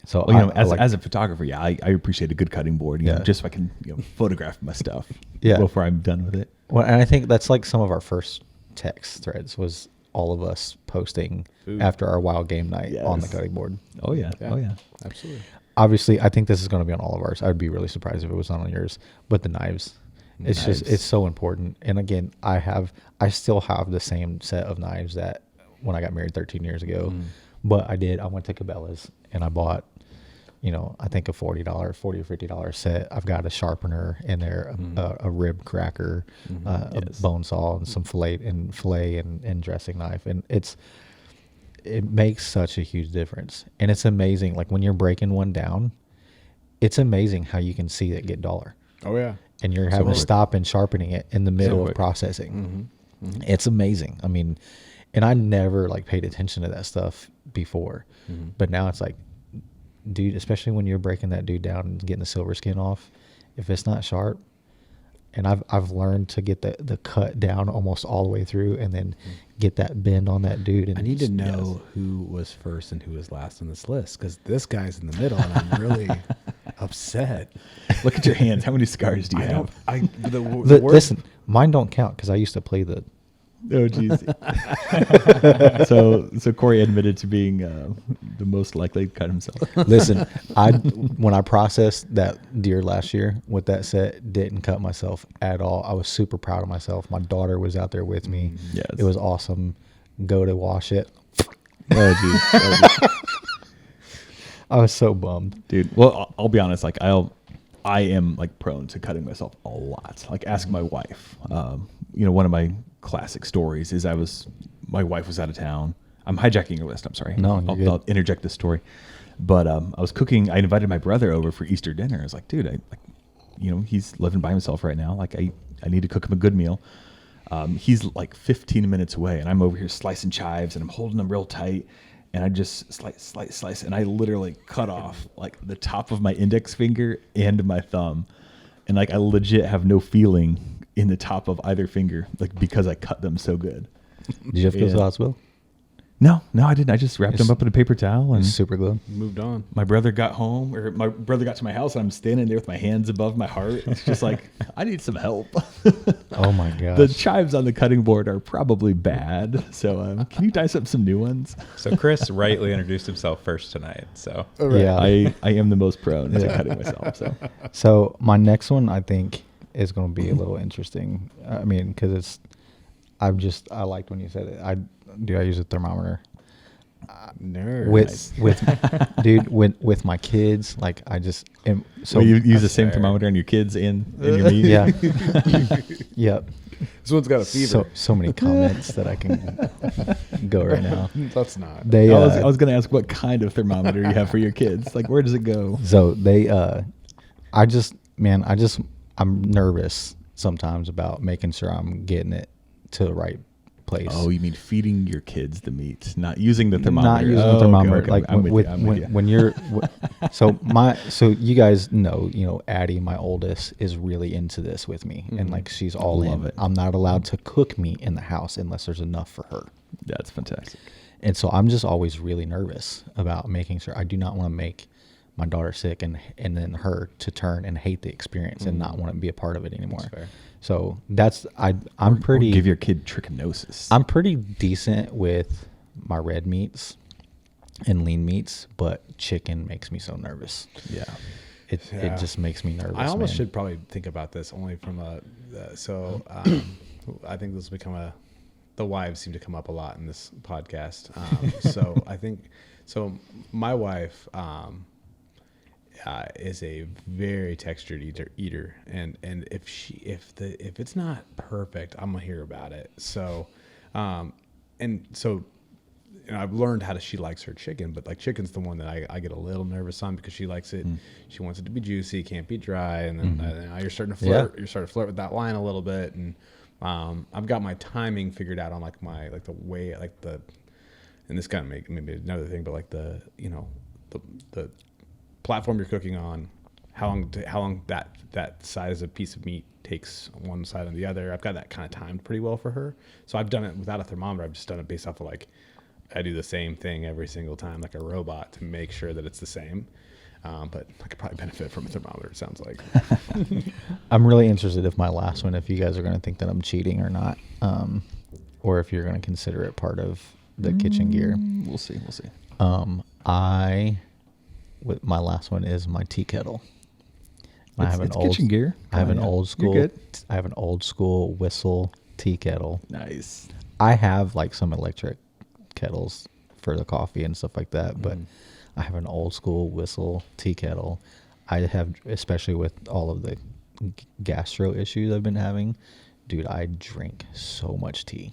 Speaker 3: So
Speaker 1: Well,
Speaker 3: I like,
Speaker 1: as a photographer, yeah, I appreciate a good cutting board, you know,
Speaker 3: Yeah.
Speaker 1: just so I can photograph my stuff
Speaker 3: Yeah.
Speaker 1: before I'm done with it.
Speaker 3: well, and I think that's like some of our first text threads was all of us posting
Speaker 2: Food.
Speaker 3: after our wild game night on the
Speaker 1: Yes.
Speaker 3: cutting board.
Speaker 1: Oh yeah.
Speaker 2: Yeah.
Speaker 1: Oh yeah.
Speaker 2: Absolutely.
Speaker 3: Obviously, I think this is going to be on all of ours. I'd be really surprised if it was not on yours. But the knives, it's just
Speaker 1: Knives.
Speaker 3: it's so important. And again, I still have the same set of knives that when I got married 13 years ago. But I went to Cabela's and I bought, I think a $40 or $50 set. I've got a sharpener in there, a rib cracker, a bone saw, and some fillet and dressing knife. And it makes such a huge difference. And it's amazing. Like when you're breaking one down, it's amazing how you can see it get duller.
Speaker 2: Oh yeah.
Speaker 3: And you're having to
Speaker 1: quick.
Speaker 3: stop and sharpening it in the middle of
Speaker 1: quick.
Speaker 3: processing. It's amazing. I mean, and I never like paid attention to that stuff before, but now it's like, dude, especially when you're breaking that dude down and getting the silver skin off, if it's not sharp, and I've learned to get the cut down almost all the way through and then get that bend on that dude. And
Speaker 2: I need to know who was first and who was last on this list because this guy's in the middle and I'm really upset.
Speaker 1: Look at your hands. How many scars do you have?
Speaker 2: The worst,
Speaker 3: Listen, mine don't count because I used to play the.
Speaker 1: Oh, jeez. so Corey admitted to being the most likely to cut himself.
Speaker 3: Listen, when I processed that deer last year with that set, didn't cut myself at all. I was super proud of myself. My daughter was out there with me.
Speaker 1: Yes.
Speaker 3: It was awesome. Go to wash it.
Speaker 1: Oh, geez.
Speaker 3: I was so bummed.
Speaker 1: Dude, well, I'll be honest. Like I am like prone to cutting myself a lot. Like ask my wife. One of my classic stories is my wife was out of town. I'm hijacking your list. I'm sorry.
Speaker 3: No, you're good.
Speaker 1: I'll interject this story. But I was cooking. I invited my brother over for Easter dinner. I was like, dude, he's living by himself right now. Like I need to cook him a good meal. He's like 15 minutes away, and I'm over here slicing chives, and I'm holding them real tight. And I just slice, and I literally cut off like the top of my index finger and my thumb, and like I legit have no feeling in the top of either finger, like because I cut them so good.
Speaker 3: Did you have to go to the hospital?
Speaker 1: No, I didn't. I just wrapped them up in a paper towel and
Speaker 3: Super glue.
Speaker 2: moved on.
Speaker 1: my brother got home, or my brother got to my house, and I'm standing there with my hands above my heart. It's just like, I need some help.
Speaker 3: Oh my gosh.
Speaker 1: The chives on the cutting board are probably bad. So can you dice up some new ones?
Speaker 4: So Chris rightly introduced himself first tonight. So
Speaker 3: Yeah.
Speaker 1: I am the most prone to cutting myself.
Speaker 3: So my next one, I think, is going to be a little interesting. I mean, because I liked when you said it. I use a thermometer
Speaker 2: Nerd.
Speaker 3: with my kids. Like I just am. So
Speaker 1: So you use the
Speaker 2: That's
Speaker 1: same
Speaker 2: fair.
Speaker 1: thermometer on your kids and your meat?
Speaker 3: yeah, yep.
Speaker 2: This one's got a fever.
Speaker 3: So many comments that I can go right now.
Speaker 2: Let's not.
Speaker 3: They
Speaker 1: I was going to ask what kind of thermometer you have for your kids. Like, where does it go?
Speaker 3: So I'm nervous sometimes about making sure I'm getting it to the right place.
Speaker 1: Oh, you mean feeding your kids the meat, not using the thermometer?
Speaker 3: Not using
Speaker 1: Oh,
Speaker 3: the
Speaker 1: okay,
Speaker 3: thermometer.
Speaker 1: okay.
Speaker 3: Like
Speaker 1: I'm with you, I'm with you.
Speaker 3: when you're, so you guys know, Addie, my oldest, is really into this with me, and like she's all
Speaker 1: Love
Speaker 3: in.
Speaker 1: it.
Speaker 3: I'm not allowed to cook meat in the house unless there's enough for her.
Speaker 1: That's fantastic.
Speaker 3: And so I'm just always really nervous about making sure. I do not want to make my daughter sick and then her to turn and hate the experience and not want to be a part of it anymore.
Speaker 2: That's fair.
Speaker 3: So I'm pretty.
Speaker 1: Give your kid trichinosis.
Speaker 3: I'm pretty decent with my red meats and lean meats, but chicken makes me so nervous.
Speaker 1: Yeah.
Speaker 3: It just makes me nervous.
Speaker 2: I almost
Speaker 3: man.
Speaker 2: should probably think about this only from I think this will become the wives seem to come up a lot in this podcast. So I think my wife is a very textured eater, and if it's not perfect, I'm gonna hear about it. So I've learned she likes her chicken, but like chicken's the one that I get a little nervous on because she likes it. She wants it to be juicy, can't be dry, and then now you're starting to flirt.
Speaker 3: Yeah.
Speaker 2: You're starting to flirt with that line a little bit, and I've got my timing figured out on like the way and this kind of maybe another thing, but like the platform you're cooking on, how long that size of piece of meat takes on one side and the other. I've got that kind of timed pretty well for her. So I've done it without a thermometer. I've just done it based off of like, I do the same thing every single time, like a robot, to make sure that it's the same. But I could probably benefit from a thermometer, it sounds like.
Speaker 3: I'm really interested if my last one, if you guys are going to think that I'm cheating or not, or if you're going to consider it part of the kitchen gear.
Speaker 1: We'll see.
Speaker 3: My last one is my tea kettle.
Speaker 1: It's kitchen gear.
Speaker 3: I have an
Speaker 1: Yeah.
Speaker 3: old
Speaker 1: You're
Speaker 3: school.
Speaker 1: good.
Speaker 3: I have an old school whistle tea kettle.
Speaker 1: Nice.
Speaker 3: I have like some electric kettles for the coffee and stuff like that, but I have an old school whistle tea kettle. I have, especially with all of the gastro issues I've been having, dude, I drink so much tea.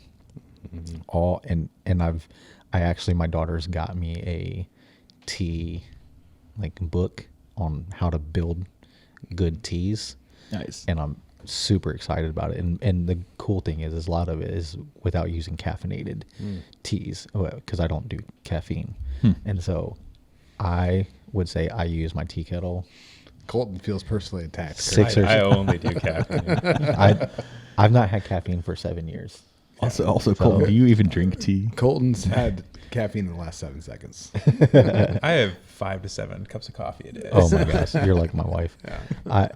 Speaker 3: My daughter's got me a tea like book on how to build good teas.
Speaker 1: Nice.
Speaker 3: And I'm super excited about it. And the cool thing is a lot of it is without using caffeinated teas, because I don't do caffeine. And so I would say I use my tea kettle.
Speaker 2: Colton feels personally attacked.
Speaker 4: I only do caffeine.
Speaker 3: I've not had caffeine for 7 years.
Speaker 1: Also, Colton, do you even drink tea?
Speaker 2: Colton's had caffeine in the last 7 seconds.
Speaker 4: I have 5 to 7 cups of coffee a day.
Speaker 3: Oh my gosh, you're like my wife.
Speaker 2: Yeah.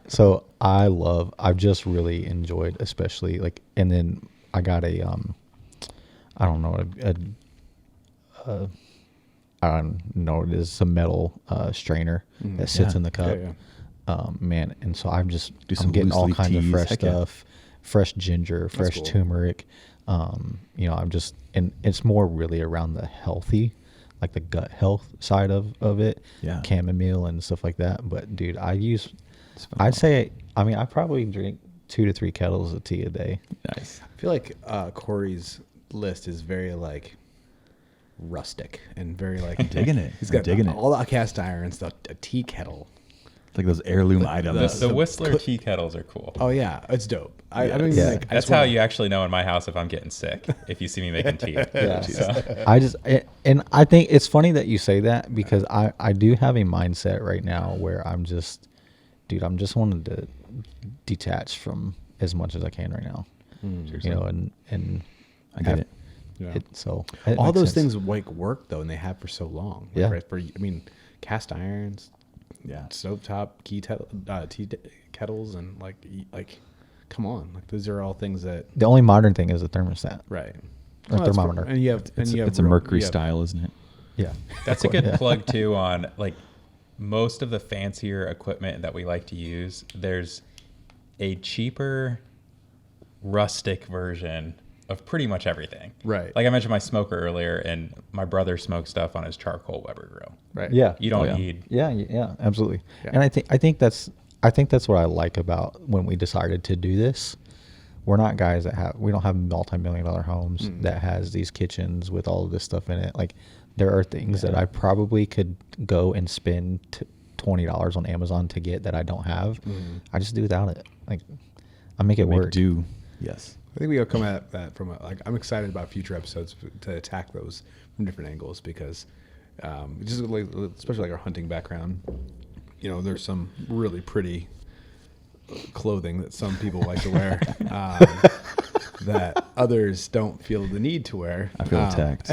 Speaker 3: I've just really enjoyed, especially like, and then I got I don't know what it is, some metal strainer that sits in the cup. Man, and so I'm getting all
Speaker 1: loose leaf
Speaker 3: kinds of
Speaker 1: teas.
Speaker 3: fresh
Speaker 1: Heck yeah.
Speaker 3: stuff, fresh ginger, fresh
Speaker 2: cool.
Speaker 3: turmeric. And it's more really around the healthy, like the gut health side of it.
Speaker 1: Yeah.
Speaker 3: Chamomile and stuff like that. But dude, I probably drink 2 to 3 kettles of tea a day.
Speaker 1: Nice.
Speaker 2: I feel like Corey's list is very like rustic and very like
Speaker 1: Digging it.
Speaker 2: He's got
Speaker 1: digging it.
Speaker 2: all the cast iron stuff, a tea kettle.
Speaker 1: Like those heirloom items.
Speaker 4: The Whistler tea kettles are cool.
Speaker 2: Oh yeah, it's dope. I don't even
Speaker 3: Yeah.
Speaker 2: like.
Speaker 4: That's how you actually know in my house if I'm getting sick. If you see me making tea.
Speaker 3: Yeah.
Speaker 4: So,
Speaker 3: And I think it's funny that you say that, because I do have a mindset right now where I'm just wanting to detach from as much as I can right now. And
Speaker 1: I get it.
Speaker 2: Yeah.
Speaker 3: It
Speaker 2: all
Speaker 3: makes
Speaker 2: those
Speaker 3: sense.
Speaker 2: things like work though, and they have for so long.
Speaker 3: Yeah.
Speaker 2: Cast irons,
Speaker 1: Yeah.
Speaker 2: stovetop tea kettles, and like, come on, like those are all things that
Speaker 3: The only modern thing is a thermostat.
Speaker 2: right.
Speaker 3: Or
Speaker 2: that's
Speaker 3: thermometer.
Speaker 2: cool. And you have
Speaker 1: It's a Mercury style, isn't it?
Speaker 3: Yeah.
Speaker 4: that's a good plug too on like most of the fancier equipment that we like to use. There's a cheaper rustic version of pretty much everything.
Speaker 2: Right.
Speaker 4: Like I mentioned my smoker earlier, and my brother smokes stuff on his charcoal Weber grill.
Speaker 2: Right.
Speaker 3: Yeah.
Speaker 4: You don't
Speaker 1: yeah.
Speaker 4: need.
Speaker 3: Yeah, absolutely.
Speaker 2: Yeah.
Speaker 3: And I think that's what I like about when we decided to do this. We're not guys we don't have multi-million-dollar homes that has these kitchens with all of this stuff in it. Like, there are things that I probably could go and spend $20 on Amazon to get that I don't have. I just do without it. Like, I make it work.
Speaker 1: Do. Yes.
Speaker 2: I think we'll come at that from I'm excited about future episodes to attack those from different angles, because just like, especially like our hunting background, there's some really pretty clothing that some people like to wear that others don't feel the need to wear.
Speaker 1: I feel attacked.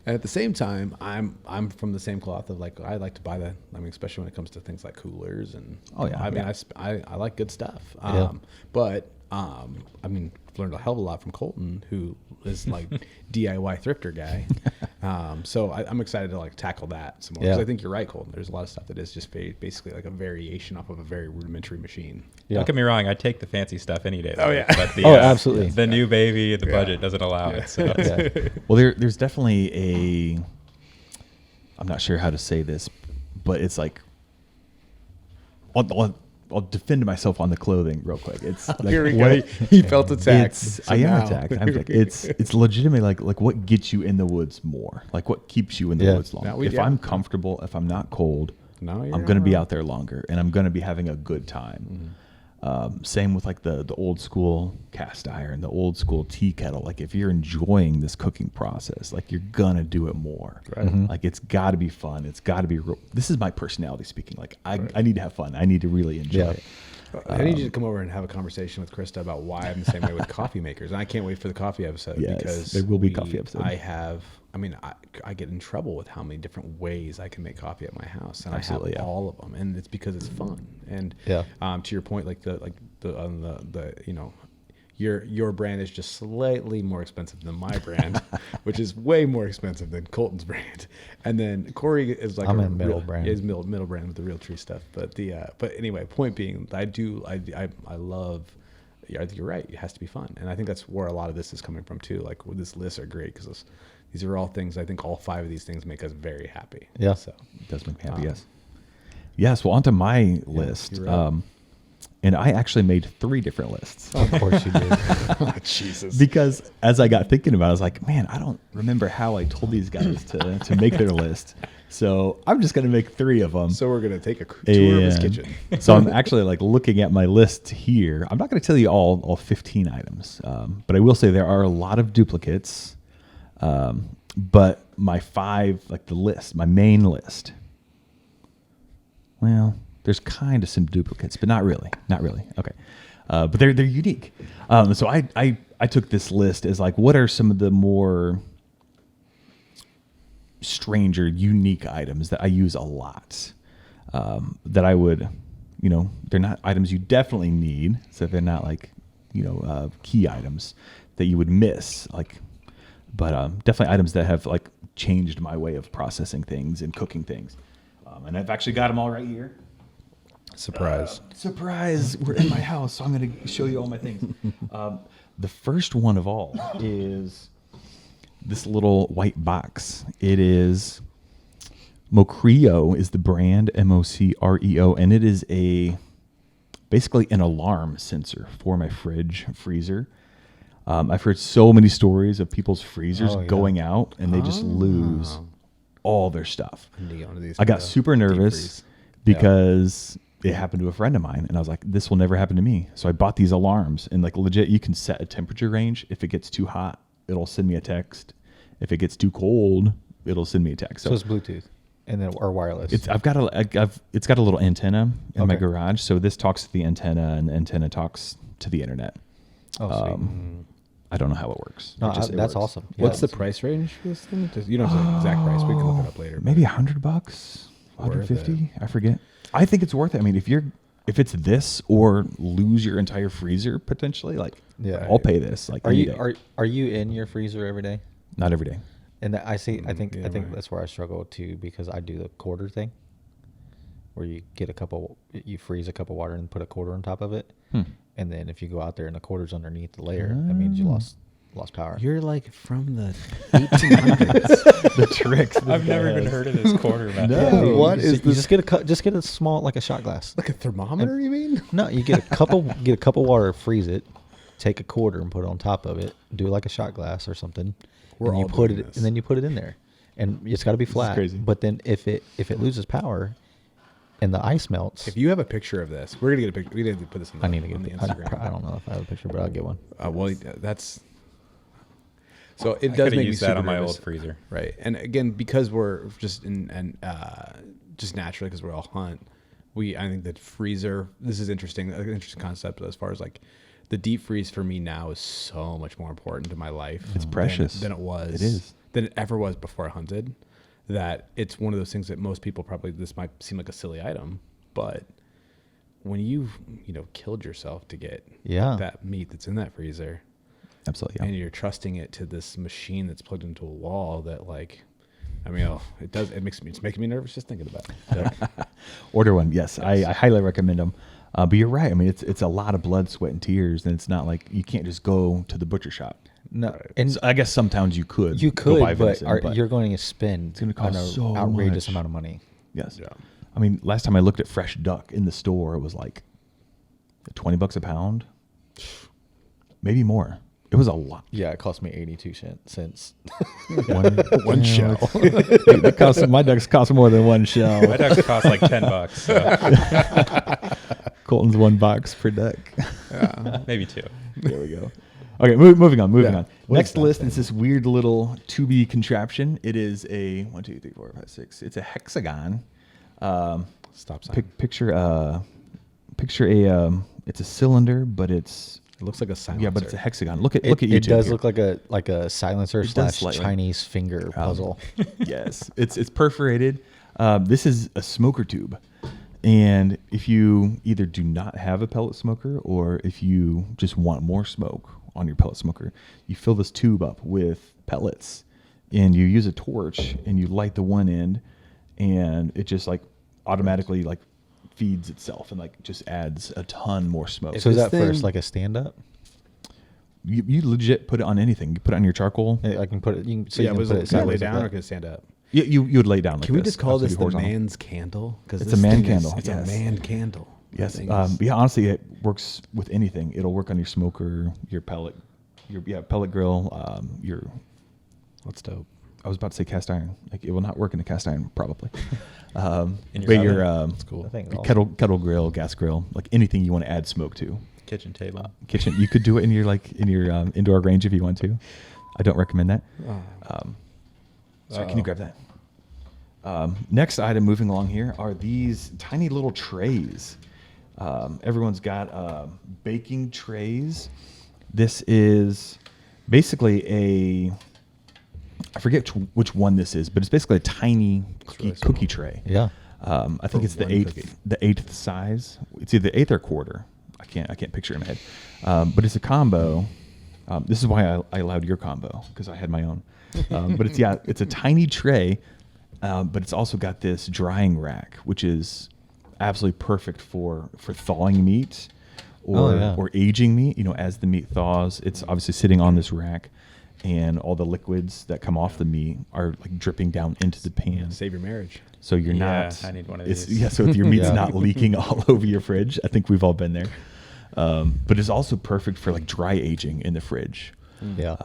Speaker 2: And at the same time, I'm from the same cloth of like, I like to buy especially when it comes to things like coolers and
Speaker 1: Oh, yeah.
Speaker 2: I like good stuff.
Speaker 3: Yeah.
Speaker 2: But I've learned a hell of a lot from Colton, who is like DIY thrifter guy. So I'm excited to like tackle that some more.
Speaker 3: Yeah.
Speaker 2: Because I think you're right, Colton. There's a lot of stuff that is just basically like a variation off of a very rudimentary machine.
Speaker 3: Yeah.
Speaker 4: Don't get me wrong, I take the fancy stuff any day.
Speaker 2: Oh,
Speaker 4: though,
Speaker 2: yeah.
Speaker 4: But the,
Speaker 3: absolutely.
Speaker 4: The new baby, the budget doesn't allow it. So.
Speaker 3: Yeah.
Speaker 1: Well, there's definitely I'm not sure how to say this, but it's like, I'll defend myself on the clothing real quick. It's like,
Speaker 2: Here we go. He felt attacked.
Speaker 1: I am attacked. It's legitimately like what gets you in the woods more, like what keeps you in the woods longer. If I'm comfortable, if I'm not cold, I'm going to be out there longer, and I'm going to be having a good time. Same with like the old school cast iron, the old school tea kettle. Like if you're enjoying this cooking process, like you're gonna do it more.
Speaker 2: Right.
Speaker 1: Like it's got to be fun. It's got to be real. This is my personality speaking. Like I need to have fun. I need to really enjoy it.
Speaker 2: I need you to come over and have a conversation with Krista about why I'm the same way with coffee makers. And I can't wait for the coffee episode because
Speaker 1: there will be coffee episode.
Speaker 2: I get in trouble with how many different ways I can make coffee at my house, and
Speaker 1: Absolutely,
Speaker 2: I have all of them, and it's because it's fun. And to your point, your brand is just slightly more expensive than my brand, which is way more expensive than Colton's brand. And then Corey is like
Speaker 3: I'm a middle brand.
Speaker 2: Is middle brand with the real tree stuff. But but anyway, point being, I love. Yeah, I think you're right. It has to be fun, and I think that's where a lot of this is coming from too. Like this lists are great because these are all things. I think all 5 of these things make us very happy.
Speaker 3: Yeah,
Speaker 2: so
Speaker 1: it does make me happy. Yes. Well, onto my list. And I actually made 3 different lists.
Speaker 3: of course you did.
Speaker 2: Oh, Jesus.
Speaker 1: Because as I got thinking about it, I was like, man, I don't remember how I told these guys to make their list. So I'm just going to make 3 of them.
Speaker 2: So we're going to take a tour of his kitchen.
Speaker 1: So I'm actually like looking at my list here. I'm not going to tell you all 15 items, but I will say there are a lot of duplicates. But my 5, like the list, my main list, well, there's kind of some duplicates, but not really. Okay. But they're unique. So I took this list as like, what are some of the more stranger, unique items that I use a lot, that I would, they're not items you definitely need. So they're not like, key items that you would miss, but definitely items that have like changed my way of processing things and cooking things. And I've actually got them all right here.
Speaker 2: Surprise.
Speaker 1: Surprise. We're in my house, so I'm going to show you all my things. The first one of all is this little white box. It is Mokreo is the brand, Mocreo, and it is basically an alarm sensor for my freezer. I've heard so many stories of people's freezers going out and they just lose all their stuff. I got super nervous because it happened to a friend of mine, and I was like, this will never happen to me. So I bought these alarms, and like legit, you can set a temperature range. If it gets too hot, it'll send me a text. If it gets too cold, it'll send me a text.
Speaker 3: So it's Bluetooth and then or wireless.
Speaker 1: It's got a little antenna in my garage. So this talks to the antenna, and the antenna talks to the internet.
Speaker 3: Oh, sweet.
Speaker 1: I don't know how it works.
Speaker 3: No, that's
Speaker 1: works.
Speaker 3: awesome.
Speaker 2: What's the price range for this thing? You don't have the exact price. We can look it up later.
Speaker 1: Maybe $100, 150. I forget. I think it's worth it. I mean, if it's this or lose your entire freezer potentially, I'll pay this. Like,
Speaker 3: are you in your freezer every day?
Speaker 1: Not every day.
Speaker 3: And I think that's where I struggle too, because I do the quarter thing, where you freeze a cup of water and put a quarter on top of it, and then if you go out there and the quarter's underneath the layer, that means you lost power.
Speaker 2: You're like from the 1800s.
Speaker 1: The tricks.
Speaker 4: I've never even heard of this quarter method.
Speaker 1: No.
Speaker 3: What is this? Just get a small, like a shot glass.
Speaker 2: Like a thermometer, you mean?
Speaker 3: No, you get a cup of water, freeze it, take a quarter and put it on top of it, do like a shot glass or something. And you put it in there, and it's got to be flat.
Speaker 1: Crazy.
Speaker 3: But then if it loses power, and the ice melts.
Speaker 2: If you have a picture of this, we're gonna get a picture. We need to put this on the
Speaker 3: Instagram. I don't know if I have a picture, but I'll get one.
Speaker 2: That's. So it does make me super
Speaker 4: that on my
Speaker 2: nervous.
Speaker 4: old freezer,
Speaker 2: right? And again, because we're just just naturally, because we're all hunt, I think that freezer. This is interesting. An interesting concept as far as like the deep freeze for me now is so much more important to my life.
Speaker 1: It's precious
Speaker 2: than it was.
Speaker 1: It is
Speaker 2: than it ever was before I hunted. That it's one of those things that most people this might seem like a silly item, but when you've killed yourself to get that meat that's in that freezer.
Speaker 1: Absolutely. Yeah.
Speaker 2: And you're trusting it to this machine that's plugged into a wall that, like, I mean, it does. It's making me nervous just thinking about it.
Speaker 1: Order one. Yes, I highly recommend them. But you're right. I mean, it's a lot of blood, sweat, and tears, and it's not like you can't just go to the butcher shop.
Speaker 3: No, and
Speaker 1: So I guess some towns you could.
Speaker 3: you
Speaker 1: go buy
Speaker 3: could, but
Speaker 1: venison,
Speaker 3: you're going to spend
Speaker 1: gonna cost
Speaker 3: an
Speaker 1: so
Speaker 3: outrageous
Speaker 1: much.
Speaker 3: amount of money.
Speaker 1: yes.
Speaker 2: Yeah.
Speaker 1: I mean, last time I looked at fresh duck in the store, it was like $20 a pound, maybe more. It was a lot.
Speaker 3: Yeah, it cost me 82 cents.
Speaker 2: One shell.
Speaker 1: My ducks cost more than one shell.
Speaker 4: My ducks cost like $10. So
Speaker 1: Colton's $1 per duck.
Speaker 4: maybe 2.
Speaker 1: There we go. Okay, moving on.
Speaker 2: Yeah. What
Speaker 1: Next
Speaker 2: is that
Speaker 1: list
Speaker 2: thing?
Speaker 1: is this weird little 2B contraption. It is a 1, 2, 3, 4, 5, 6. It's a hexagon.
Speaker 2: Stop sign.
Speaker 1: Picture a. It's a cylinder, but it's
Speaker 2: It looks like a silencer.
Speaker 1: yeah, but it's a hexagon. Look at
Speaker 3: It
Speaker 1: YouTube.
Speaker 3: does
Speaker 1: here.
Speaker 3: look like a silencer
Speaker 1: It does
Speaker 3: /
Speaker 1: slightly.
Speaker 3: Chinese finger puzzle.
Speaker 1: Yes, it's perforated. This is a smoker tube, and if you either do not have a pellet smoker or if you just want more smoke on your pellet smoker, you fill this tube up with pellets, and you use a torch and you light the one end, and it just like automatically like feeds itself and like just adds a ton more smoke.
Speaker 3: So is
Speaker 2: this
Speaker 3: that first
Speaker 2: thing-
Speaker 3: like a stand up?
Speaker 1: You legit put it on anything. You put it on your charcoal.
Speaker 3: I can put it. You can, so
Speaker 2: yeah,
Speaker 3: you can
Speaker 2: was
Speaker 3: put
Speaker 2: it
Speaker 3: it
Speaker 2: can it lay
Speaker 3: sideways like
Speaker 2: down or
Speaker 3: that.
Speaker 2: can it stand up?
Speaker 1: You would lay down like
Speaker 2: Can we
Speaker 1: this.
Speaker 2: just call this
Speaker 1: Absolutely
Speaker 2: the
Speaker 1: horizontal.
Speaker 2: man's candle? Because
Speaker 1: It's a man candle,
Speaker 2: It's
Speaker 1: yes.
Speaker 2: a man candle.
Speaker 1: Yes.
Speaker 2: That thing is-
Speaker 1: Yeah. Honestly, it works with anything. It'll work on your smoker, your pellet, pellet grill. Your
Speaker 2: That's dope.
Speaker 1: I was about to say cast iron. Like it will not work in a cast iron probably.
Speaker 4: In your
Speaker 1: But your
Speaker 2: That's cool.
Speaker 3: I think
Speaker 1: your kettle grill, gas grill, like anything you want to add smoke to.
Speaker 4: Kitchen table.
Speaker 1: Kitchen, you could do it in your indoor range if you want to. I don't recommend that. Sorry, can you grab that? Next item moving along here are these tiny little trays. Everyone's got baking trays. This is basically I forget which one this is, but it's basically a tiny
Speaker 2: really
Speaker 1: cookie tray.
Speaker 3: Yeah.
Speaker 1: I think
Speaker 2: For
Speaker 1: it's the
Speaker 2: one
Speaker 1: eighth
Speaker 2: cookie.
Speaker 1: the eighth size. It's either eighth or quarter. I can't picture it in my head. But it's a combo. This is why I allowed your combo because I had my own. But it's a tiny tray, but it's also got this drying rack, which is absolutely perfect for thawing meat or aging meat. You know, as the meat thaws, it's obviously sitting on this rack, and all the liquids that come off the meat are like dripping down into the pan.
Speaker 2: Save your marriage.
Speaker 1: So you're
Speaker 4: Yeah,
Speaker 1: not.
Speaker 4: I need one of
Speaker 1: it's-
Speaker 4: these.
Speaker 1: Yeah, so your meat's
Speaker 3: Yeah.
Speaker 1: not leaking all over your fridge. I think we've all been there. But it's also perfect for like dry aging in the fridge.
Speaker 3: Yeah.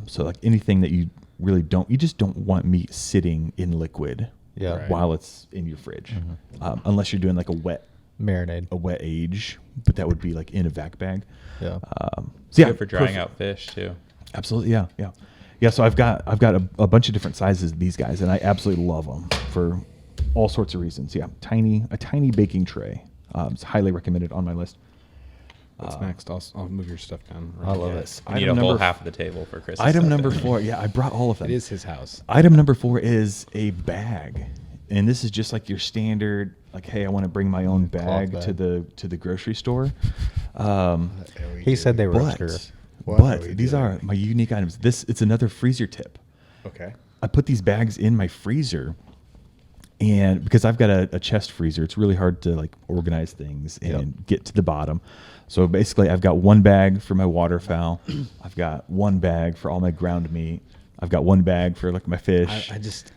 Speaker 1: So like anything that you really you just don't want meat sitting in liquid.
Speaker 3: Yeah.
Speaker 2: Right.
Speaker 1: While it's in your fridge, unless you're doing like a wet age, but that would be like in a vac bag.
Speaker 3: Yeah.
Speaker 1: So yeah,
Speaker 4: Good for drying
Speaker 1: perfect.
Speaker 4: out fish too.
Speaker 1: Absolutely, yeah. So I've got a bunch of different sizes of these guys, and I absolutely love them for all sorts of reasons. Yeah, a tiny baking tray. It's highly recommended on my list.
Speaker 2: What's next? I'll move your stuff down.
Speaker 3: I love
Speaker 1: Yes.
Speaker 3: it.
Speaker 4: You need
Speaker 1: Item
Speaker 4: a whole
Speaker 1: number-
Speaker 4: half of the table for Christmas.
Speaker 1: Item
Speaker 4: stuff
Speaker 1: number
Speaker 4: there.
Speaker 1: 4. Yeah, I brought all of them.
Speaker 2: It is his house.
Speaker 1: Item number 4 is a bag, and this is just like your standard. Like, hey, I want to bring my own bag
Speaker 3: bag.
Speaker 1: to the grocery store.
Speaker 3: He said they were
Speaker 1: But
Speaker 3: obscure.
Speaker 2: What are we
Speaker 1: but these
Speaker 2: doing?
Speaker 1: are my unique items. It's another freezer tip.
Speaker 2: Okay.
Speaker 1: I put these bags in my freezer, and because I've got a chest freezer, it's really hard to like organize things and get to the bottom. So basically, I've got one bag for my waterfowl. I've got one bag for all my ground meat. I've got one bag for like my fish.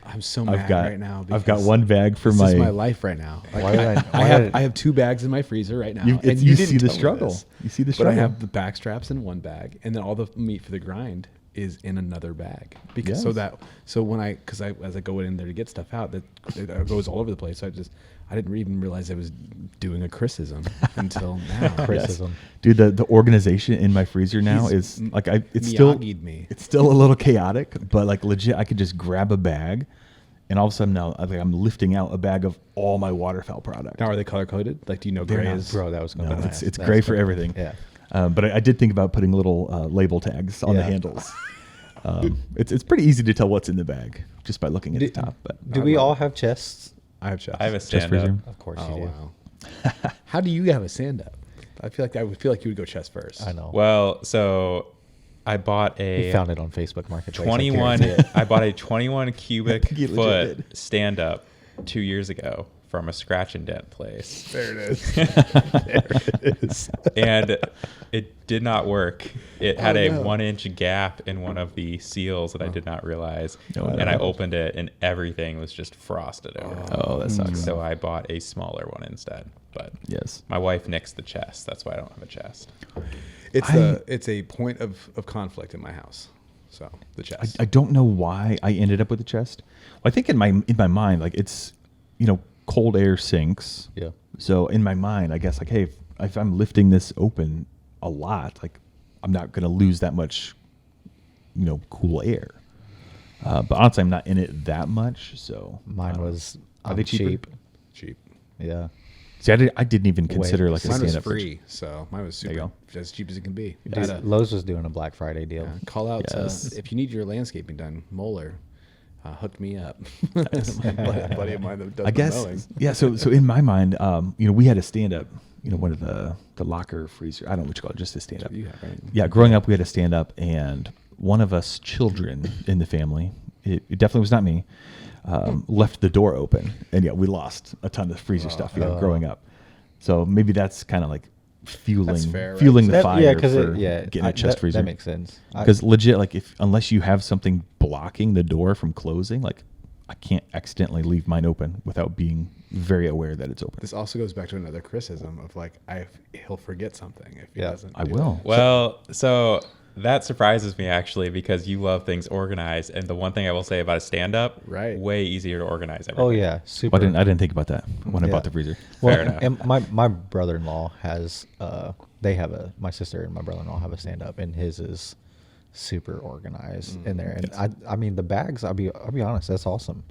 Speaker 2: I'm so mad right now.
Speaker 1: I've got
Speaker 2: because
Speaker 1: one bag for
Speaker 2: this
Speaker 1: my.
Speaker 2: is my life right now. Like,
Speaker 3: Why did I-
Speaker 2: I
Speaker 3: why
Speaker 2: have
Speaker 3: did-
Speaker 2: I have 2 bags in my freezer right now.
Speaker 1: You-
Speaker 2: and
Speaker 1: you
Speaker 2: didn't
Speaker 1: see the
Speaker 2: tell me
Speaker 1: struggle.
Speaker 2: this.
Speaker 1: You see the
Speaker 2: But
Speaker 1: struggle.
Speaker 2: I have the back straps in one bag, and then all the meat for the grind is in another bag. Because
Speaker 1: Yes.
Speaker 2: so when as I go in there to get stuff out, that it goes all over the place. So I didn't even realize I was doing a criticism until now.
Speaker 3: Criticism.
Speaker 1: Dude, the organization in my freezer now
Speaker 2: He's
Speaker 1: is like it's still
Speaker 2: Miyagi'd me.
Speaker 1: it's still a little chaotic, but like legit, I could just grab a bag, and all of a sudden now I'm lifting out a bag of all my waterfowl product.
Speaker 2: Now, are they color coded? Like, do you know
Speaker 1: They're
Speaker 2: gray
Speaker 1: not,
Speaker 2: is?
Speaker 3: Bro, that was going
Speaker 1: No,
Speaker 3: to be
Speaker 1: it's gray for everything.
Speaker 3: Yeah.
Speaker 1: But I did think about putting little label tags on the
Speaker 3: Yeah.
Speaker 1: handles. It's pretty easy to tell what's in the bag just by looking at the top. But
Speaker 3: Do we all have chests?
Speaker 2: I have chest.
Speaker 4: I have a
Speaker 1: chest
Speaker 4: stand
Speaker 1: freezer.
Speaker 4: up.
Speaker 3: Of course
Speaker 2: Oh
Speaker 3: you do.
Speaker 2: wow. How do you have a stand up? I would feel like you would go chest first.
Speaker 3: I know.
Speaker 4: Well, so I bought
Speaker 3: He
Speaker 4: a
Speaker 3: found it on Facebook Marketplace. I
Speaker 4: 21.
Speaker 3: guarantee it.
Speaker 4: I bought a 21 cubic
Speaker 1: He legit
Speaker 4: foot
Speaker 1: did.
Speaker 4: stand up 2 years ago from a scratch and dent place,
Speaker 2: There it is. There it is.
Speaker 4: and it did not work. It had a
Speaker 2: no.
Speaker 4: 1 inch gap in one of the seals that I did not realize,
Speaker 1: Oh,
Speaker 4: and I
Speaker 1: no.
Speaker 4: opened it, and everything was just frosted over.
Speaker 1: Oh, that sucks.
Speaker 4: So I bought a smaller one instead. But
Speaker 1: Yes.
Speaker 4: my wife nixed the chest. That's why I don't have a chest.
Speaker 2: It's a point of conflict in my house. So the chest.
Speaker 1: I don't know why I ended up with the chest. Well, I think in my mind, like it's, cold air sinks.
Speaker 3: Yeah.
Speaker 1: So in my mind, I guess like, hey, if I'm lifting this open a lot, like I'm not going to lose that much, cool air. But honestly, I'm not in it that much. So
Speaker 3: Mine was
Speaker 1: Are they cheaper?
Speaker 3: cheap.
Speaker 2: Cheap.
Speaker 3: Yeah.
Speaker 1: See, I didn't even consider like a
Speaker 2: Mine was
Speaker 1: stand-up fridge.
Speaker 2: free, so mine was
Speaker 1: There you
Speaker 2: super as cheap as it can be.
Speaker 3: Dude, Lowe's was doing a Black Friday deal.
Speaker 2: Call out
Speaker 1: Yes.
Speaker 2: if you need your landscaping done. Moeller, hook me up. My buddy of mine that does
Speaker 1: I
Speaker 2: the
Speaker 1: guess
Speaker 2: mowing.
Speaker 1: yeah. So in my mind, we had a stand up. One of the locker freezer. I don't know what you call it, just a stand up.
Speaker 2: You have, right?
Speaker 1: Yeah, growing up, we had a stand up, and one of us children in the family, it definitely was not me, left the door open, and yeah, we lost a ton of freezer stuff growing up. So maybe that's kind of like fueling
Speaker 2: fair, right?
Speaker 1: fueling the
Speaker 3: That-
Speaker 1: fire
Speaker 3: yeah, because
Speaker 1: for
Speaker 3: yeah,
Speaker 1: getting a chest freezer.
Speaker 3: That makes sense.
Speaker 1: Because legit, like unless you have something blocking the door from closing, like I can't accidentally leave mine open without being very aware that it's open.
Speaker 2: This also goes back to another criticism of like he'll forget something if he
Speaker 3: Yeah,
Speaker 2: doesn't.
Speaker 1: I
Speaker 2: do
Speaker 1: will.
Speaker 2: it.
Speaker 4: Well, so that surprises me actually because you love things organized, and the one thing I will say about a stand-up,
Speaker 2: Right.
Speaker 4: way easier to organize everything.
Speaker 3: Oh yeah, super.
Speaker 1: I didn't think about that when I
Speaker 3: Yeah.
Speaker 1: bought the freezer.
Speaker 3: Well,
Speaker 4: Fair enough.
Speaker 3: and my brother-in-law has my sister and my brother-in-law have a stand-up, and his is super organized in there. And I mean the bags. I'll be honest, that's awesome.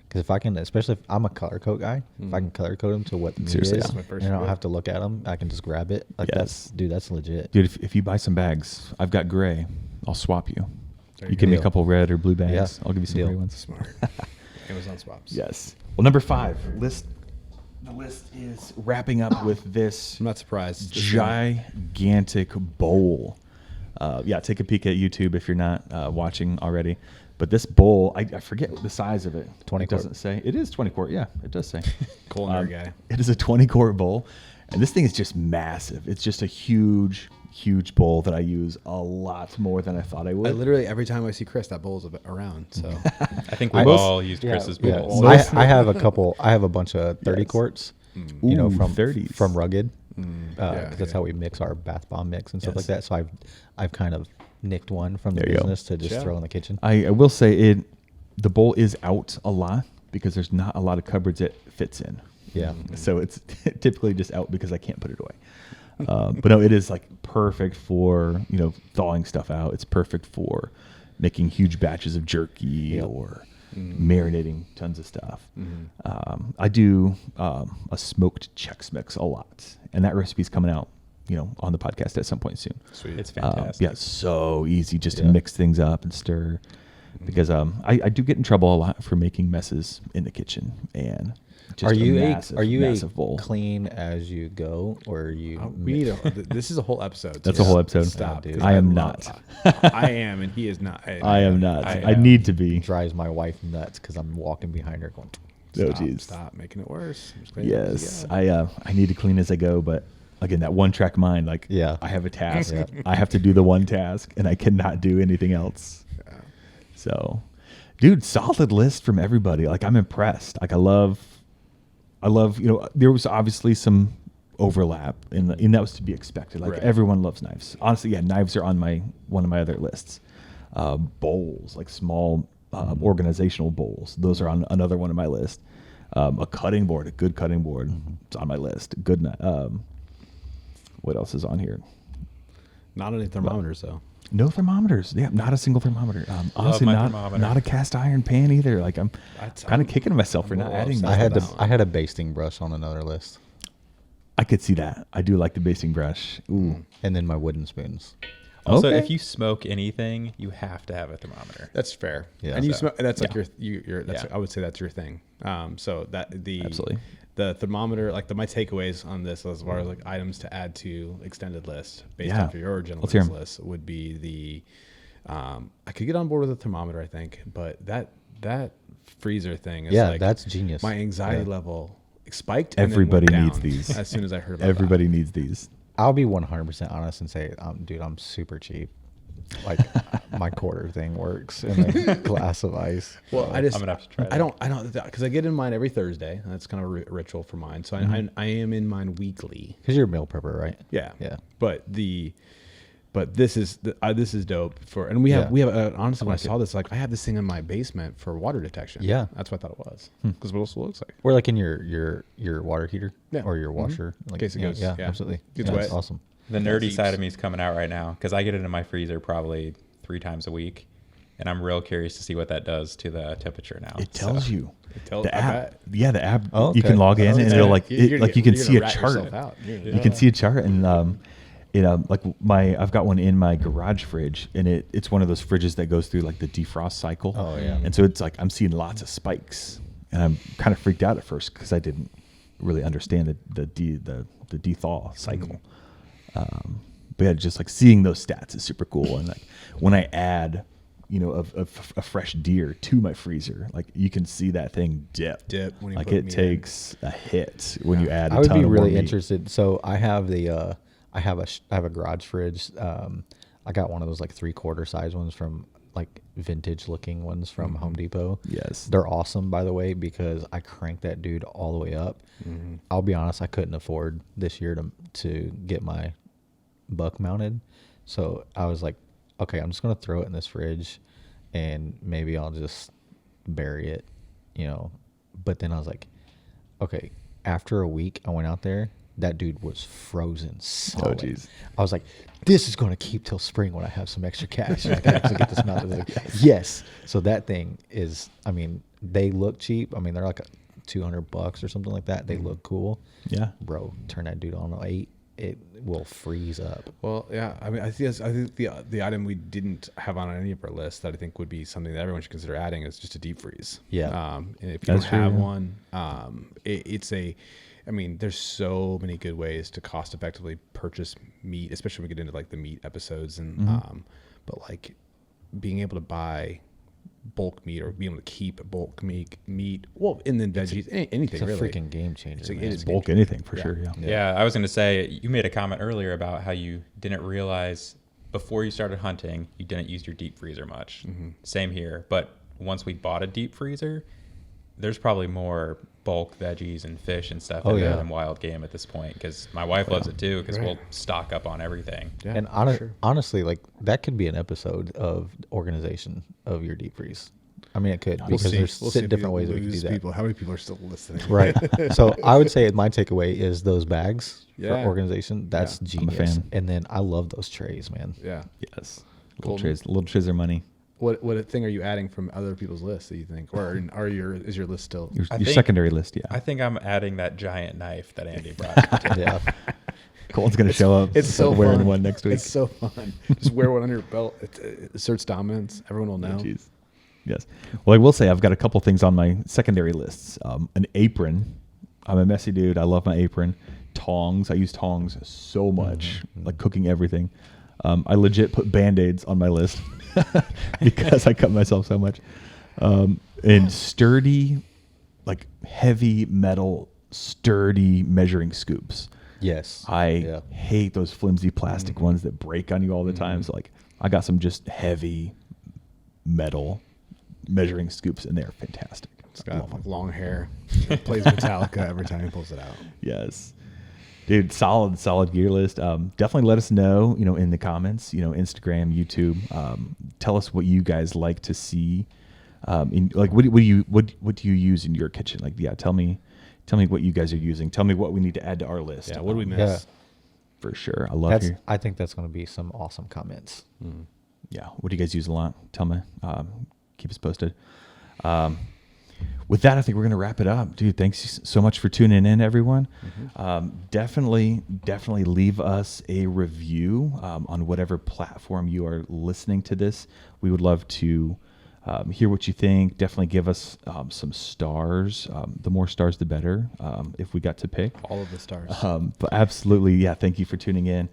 Speaker 3: Because if I can, especially if I'm a color code guy, if I can color code them to what the need
Speaker 1: Seriously,
Speaker 3: is,
Speaker 1: yeah.
Speaker 2: My first
Speaker 3: and I don't
Speaker 2: rule.
Speaker 3: have to look at them, I can just grab it. Like
Speaker 1: Yes.
Speaker 3: that's legit.
Speaker 1: Dude, if you buy some bags, I've got gray. I'll swap you.
Speaker 2: There
Speaker 1: You
Speaker 2: you
Speaker 1: give me a
Speaker 3: go.
Speaker 1: couple red or blue bags.
Speaker 3: Yeah.
Speaker 1: I'll give you some
Speaker 3: Deal.
Speaker 1: gray ones.
Speaker 2: Smart. Amazon swaps.
Speaker 1: Yes. Well, number 5 list. The list is wrapping up with this
Speaker 2: I'm not surprised.
Speaker 1: gigantic bowl. Take a peek at YouTube if you're not watching already. But this bowl, I forget the size of it.
Speaker 3: 20
Speaker 1: It
Speaker 3: quart.
Speaker 1: doesn't say. It is 20 quart. Yeah, it does say.
Speaker 2: Culinary guy.
Speaker 1: It is a 20 quart bowl. And this thing is just massive. It's just a huge, huge bowl that I use a lot more than I thought I would.
Speaker 2: I literally every time I see Chris, that bowl's around. So
Speaker 4: I think we've
Speaker 3: Most-
Speaker 4: all used Chris's bowls.
Speaker 1: Most-
Speaker 3: I have a couple. I have a bunch of 30
Speaker 1: Yes.
Speaker 3: quarts.
Speaker 1: Ooh,
Speaker 3: From
Speaker 1: 30s.
Speaker 3: from Rugged.
Speaker 2: yeah,
Speaker 3: That's
Speaker 2: yeah.
Speaker 3: how we mix our bath bomb mix and stuff
Speaker 1: Yes.
Speaker 3: like that. So I've kind of nicked one from the
Speaker 1: There you go.
Speaker 3: business to just
Speaker 2: Yeah.
Speaker 3: throw in the kitchen.
Speaker 1: I will say the bowl is out a lot because there's not a lot of cupboards it fits in.
Speaker 3: Yeah.
Speaker 1: So it's typically just out because I can't put it away. But no, it is like perfect for, thawing stuff out. It's perfect for making huge batches of jerky
Speaker 3: Yep.
Speaker 1: or marinating tons of stuff. I do a smoked Chex Mix a lot. And that recipe's coming out, on the podcast at some point soon.
Speaker 2: sweet.
Speaker 4: It's fantastic.
Speaker 1: Yeah, it's so easy just to
Speaker 3: Yeah.
Speaker 1: mix things up and stir. Because I do get in trouble a lot for making messes in the kitchen, and just
Speaker 3: Are you
Speaker 1: massive
Speaker 3: a
Speaker 1: bowl.
Speaker 3: clean as you go, or are you?
Speaker 2: We need this is a whole episode.
Speaker 1: That's
Speaker 2: so
Speaker 1: a whole episode.
Speaker 2: Stop,
Speaker 3: Yeah, dude.
Speaker 2: 'cause
Speaker 1: I am
Speaker 2: love-
Speaker 1: not.
Speaker 2: I am, and he is not.
Speaker 1: I am not. I
Speaker 2: am.
Speaker 1: need to be.
Speaker 3: drives my wife nuts because I'm walking behind her going.
Speaker 1: Oh,
Speaker 2: Stop,
Speaker 1: jeez.
Speaker 2: stop making it worse. I'm just cleaning it up as
Speaker 1: Yes,
Speaker 2: you go.
Speaker 1: I need to clean as I go, but again, that one track mind, like
Speaker 3: Yeah.
Speaker 1: I have a task.
Speaker 3: Yeah.
Speaker 1: I have to do the one task, and I cannot do anything else. So, dude, solid list from everybody. Like I'm impressed. Like I love. There was obviously some overlap, and that was to be expected. Like
Speaker 2: Right.
Speaker 1: everyone loves knives. Honestly, yeah, knives are on one of my other lists. Bowls, like small organizational bowls, those are on another one of my list. A cutting board, a good cutting board, it's on my list. Good. What else is on here?
Speaker 2: Not any thermometers though.
Speaker 1: No thermometers. Yeah, not a single thermometer. Honestly,
Speaker 4: my
Speaker 1: not
Speaker 4: thermometer.
Speaker 1: not a cast iron pan either. Like I'm
Speaker 2: That's-
Speaker 1: kind of kicking myself for
Speaker 2: I'm
Speaker 1: not
Speaker 2: a little
Speaker 1: adding
Speaker 2: upset.
Speaker 1: that.
Speaker 3: I had a basting brush on another list,
Speaker 1: I could see that. I do like the basting brush. Ooh.
Speaker 3: and then my wooden spoons.
Speaker 4: Also,
Speaker 1: Okay.
Speaker 4: if you smoke anything, you have to have a thermometer.
Speaker 2: That's fair.
Speaker 3: Yeah.
Speaker 2: And you
Speaker 4: So,
Speaker 2: that's like
Speaker 1: yeah.
Speaker 2: your that's
Speaker 4: Yeah.
Speaker 2: I would say that's your thing. So that the
Speaker 1: Absolutely.
Speaker 2: the thermometer, like my takeaways on this as far as like items to add to extended list based
Speaker 1: Yeah.
Speaker 2: off of your
Speaker 1: Let's hear
Speaker 2: gentleman's
Speaker 1: 'em.
Speaker 2: list would be the, I could get on board with a thermometer, I think, but that freezer thing is
Speaker 3: Yeah,
Speaker 2: like
Speaker 3: that's genius.
Speaker 2: my anxiety level spiked. And
Speaker 1: Everybody
Speaker 2: then went
Speaker 1: needs
Speaker 2: down
Speaker 1: these.
Speaker 2: as soon as I heard about
Speaker 1: Everybody needs these.
Speaker 3: I'll be 100% honest and say, dude, I'm super cheap. Like my quarter thing works in a glass of ice.
Speaker 2: that. Well,
Speaker 4: I'm gonna have to try that.
Speaker 2: I don't, because I get in mine every Thursday. And that's kind of a ritual for mine. So I am in mine weekly.
Speaker 3: Because you're a meal prepper, right?
Speaker 2: Yeah.
Speaker 3: Yeah.
Speaker 2: But this is dope for, and we have honestly, when I saw this, like I have this thing in my basement for water detection.
Speaker 3: Yeah.
Speaker 2: That's what I thought it was. Because what else it looks like.
Speaker 3: Or like in your water heater
Speaker 2: Yeah.
Speaker 3: or your washer.
Speaker 2: In
Speaker 3: Like,
Speaker 2: case it goes,
Speaker 3: yeah,
Speaker 2: yeah.
Speaker 3: absolutely.
Speaker 2: Gets
Speaker 3: Yeah,
Speaker 2: wet.
Speaker 3: that's awesome.
Speaker 4: The nerdy
Speaker 2: Seeps.
Speaker 4: side of me is coming out right now because I get it in my freezer probably 3 times a week, and I'm real curious to see what that does to the temperature now.
Speaker 1: It tells you.
Speaker 2: I
Speaker 1: The app,
Speaker 2: bet.
Speaker 1: yeah, the app.
Speaker 3: Oh,
Speaker 1: You can
Speaker 3: okay.
Speaker 1: log in, and it'll like
Speaker 2: You're
Speaker 1: it, like you
Speaker 2: gonna
Speaker 1: can see a
Speaker 2: rat
Speaker 1: chart.
Speaker 2: yourself out.
Speaker 1: You can see a chart, and like I've got one in my garage fridge, and it's one of those fridges that goes through like the defrost cycle.
Speaker 3: Oh, yeah.
Speaker 1: And so it's like I'm seeing lots of spikes, and I'm kind of freaked out at first because I didn't really understand the dethaw cycle. But yeah, just like seeing those stats is super cool. And like when I add, a fresh deer to my freezer, like you can see that thing dip.
Speaker 2: when you
Speaker 1: Like
Speaker 2: put
Speaker 1: it
Speaker 2: meat
Speaker 1: takes a hit when you add.
Speaker 3: I would
Speaker 1: ton
Speaker 3: be
Speaker 1: of more
Speaker 3: really
Speaker 1: meat.
Speaker 3: interested. So I have I have a garage fridge. I got one of those like 3/4 size ones from like vintage looking ones from Home Depot.
Speaker 1: Yes.
Speaker 3: They're awesome, by the way, because I cranked that dude all the way up. I'll be honest, I couldn't afford this year to get my buck mounted. So I was like, okay, I'm just going to throw it in this fridge and maybe I'll just bury it, But then I was like, okay, after a week, I went out there. That dude was frozen solid.
Speaker 1: geez.
Speaker 3: I was like, this is going to keep till spring when I have some extra cash. And I can actually get this mounted. I was like, yes. So that thing is, they look cheap. They're like $200 or something like that. They look cool.
Speaker 1: Yeah.
Speaker 3: Bro, turn that dude on 8. It will freeze up.
Speaker 2: Well, yeah. I think the item we didn't have on any of our lists that I think would be something that everyone should consider adding is just a deep freeze.
Speaker 3: Yeah.
Speaker 2: And if you
Speaker 1: That's
Speaker 2: don't have
Speaker 1: true, yeah.
Speaker 2: one, it's a. There's so many good ways to cost effectively purchase meat, especially when we get into like the meat episodes, and but like being able to buy bulk meat or being able to keep bulk meat. Well, and then veggies, anything
Speaker 3: It's a
Speaker 2: really.
Speaker 3: freaking game changer.
Speaker 2: It's a-
Speaker 3: man.
Speaker 2: it is
Speaker 1: Bulk anything for sure. Yeah.
Speaker 4: Yeah, I was going to say, you made a comment earlier about how you didn't realize before you started hunting, you didn't use your deep freezer much. Same here. But once we bought a deep freezer, there's probably more bulk veggies and fish and stuff in there
Speaker 3: yeah.
Speaker 4: than wild game at this point because my wife loves it too because
Speaker 2: Right.
Speaker 4: we'll stock up on everything.
Speaker 2: Yeah,
Speaker 3: And
Speaker 2: for sure.
Speaker 3: honestly, like that could be an episode of organization of your deep freeze. It could because there's
Speaker 2: We'll see if
Speaker 3: different
Speaker 2: we
Speaker 3: ways we can do
Speaker 2: lose
Speaker 3: that.
Speaker 2: people. How many people are still listening?
Speaker 3: Right. So I would say my takeaway is those bags
Speaker 2: Yeah.
Speaker 3: for organization. That's
Speaker 2: Yeah.
Speaker 1: I'm a
Speaker 3: genius.
Speaker 1: fan.
Speaker 3: And then I love those trays, man.
Speaker 2: Yeah.
Speaker 1: Yes.
Speaker 2: Colton?
Speaker 1: Little trays are money.
Speaker 2: What thing are you adding from other people's lists that you think, or is your list still?
Speaker 1: Your
Speaker 4: I
Speaker 1: your
Speaker 4: think-
Speaker 1: secondary list, yeah.
Speaker 4: I think I'm adding that giant knife that Andy brought.
Speaker 3: Yeah.
Speaker 1: Colton's gonna show up.
Speaker 2: It's so
Speaker 1: wearing
Speaker 2: fun.
Speaker 1: one next week.
Speaker 2: It's so fun. Just wear one on your belt. It asserts dominance. Everyone will know.
Speaker 1: Jeez. Yes. Well, I will say I've got a couple things on my secondary lists. An apron. I'm a messy dude. I love my apron. Tongs. I use tongs so much, like cooking everything. I legit put Band-Aids on my list because I cut myself so much. And sturdy, like heavy metal, sturdy measuring scoops.
Speaker 3: Yes.
Speaker 1: I hate those flimsy plastic ones that break on you all the time. So like I got some just heavy metal measuring scoops and they're fantastic.
Speaker 2: It's
Speaker 1: I
Speaker 2: got
Speaker 1: love 'em.
Speaker 2: like long hair. It plays Metallica every time he pulls it out.
Speaker 1: Yes. Dude, solid gear list. Definitely let us know, in the comments, Instagram, YouTube. Tell us what you guys like to see. What do you use in your kitchen? Like, yeah, tell me what you guys are using. Tell me what we need to add to our list.
Speaker 2: Yeah. What do we miss?
Speaker 3: Yeah.
Speaker 1: For sure. I love here.
Speaker 3: I think that's going to be some awesome comments.
Speaker 1: Yeah. What do you guys use a lot? Tell me. Keep us posted. With that, I think we're going to wrap it up. Dude, thanks so much for tuning in, everyone. Definitely leave us a review on whatever platform you are listening to this. We would love to hear what you think. Definitely give us some stars. The more stars, the better. If we got to pick.
Speaker 2: All of the stars.
Speaker 1: But absolutely, yeah. Thank you for tuning in.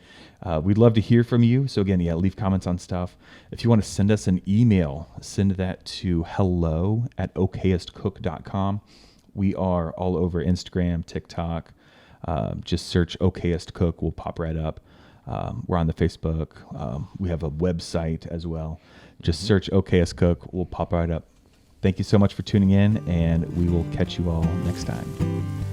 Speaker 1: We'd love to hear from you. So again, yeah, leave comments on stuff. If you want to send us an email, send that to hello@okayestcook.com. We are all over Instagram, TikTok. Just search Okayest Cook. We'll pop right up. We're on the Facebook. We have a website as well. Just search Okayest Cook. We'll pop right up. Thank you so much for tuning in, and we will catch you all next time.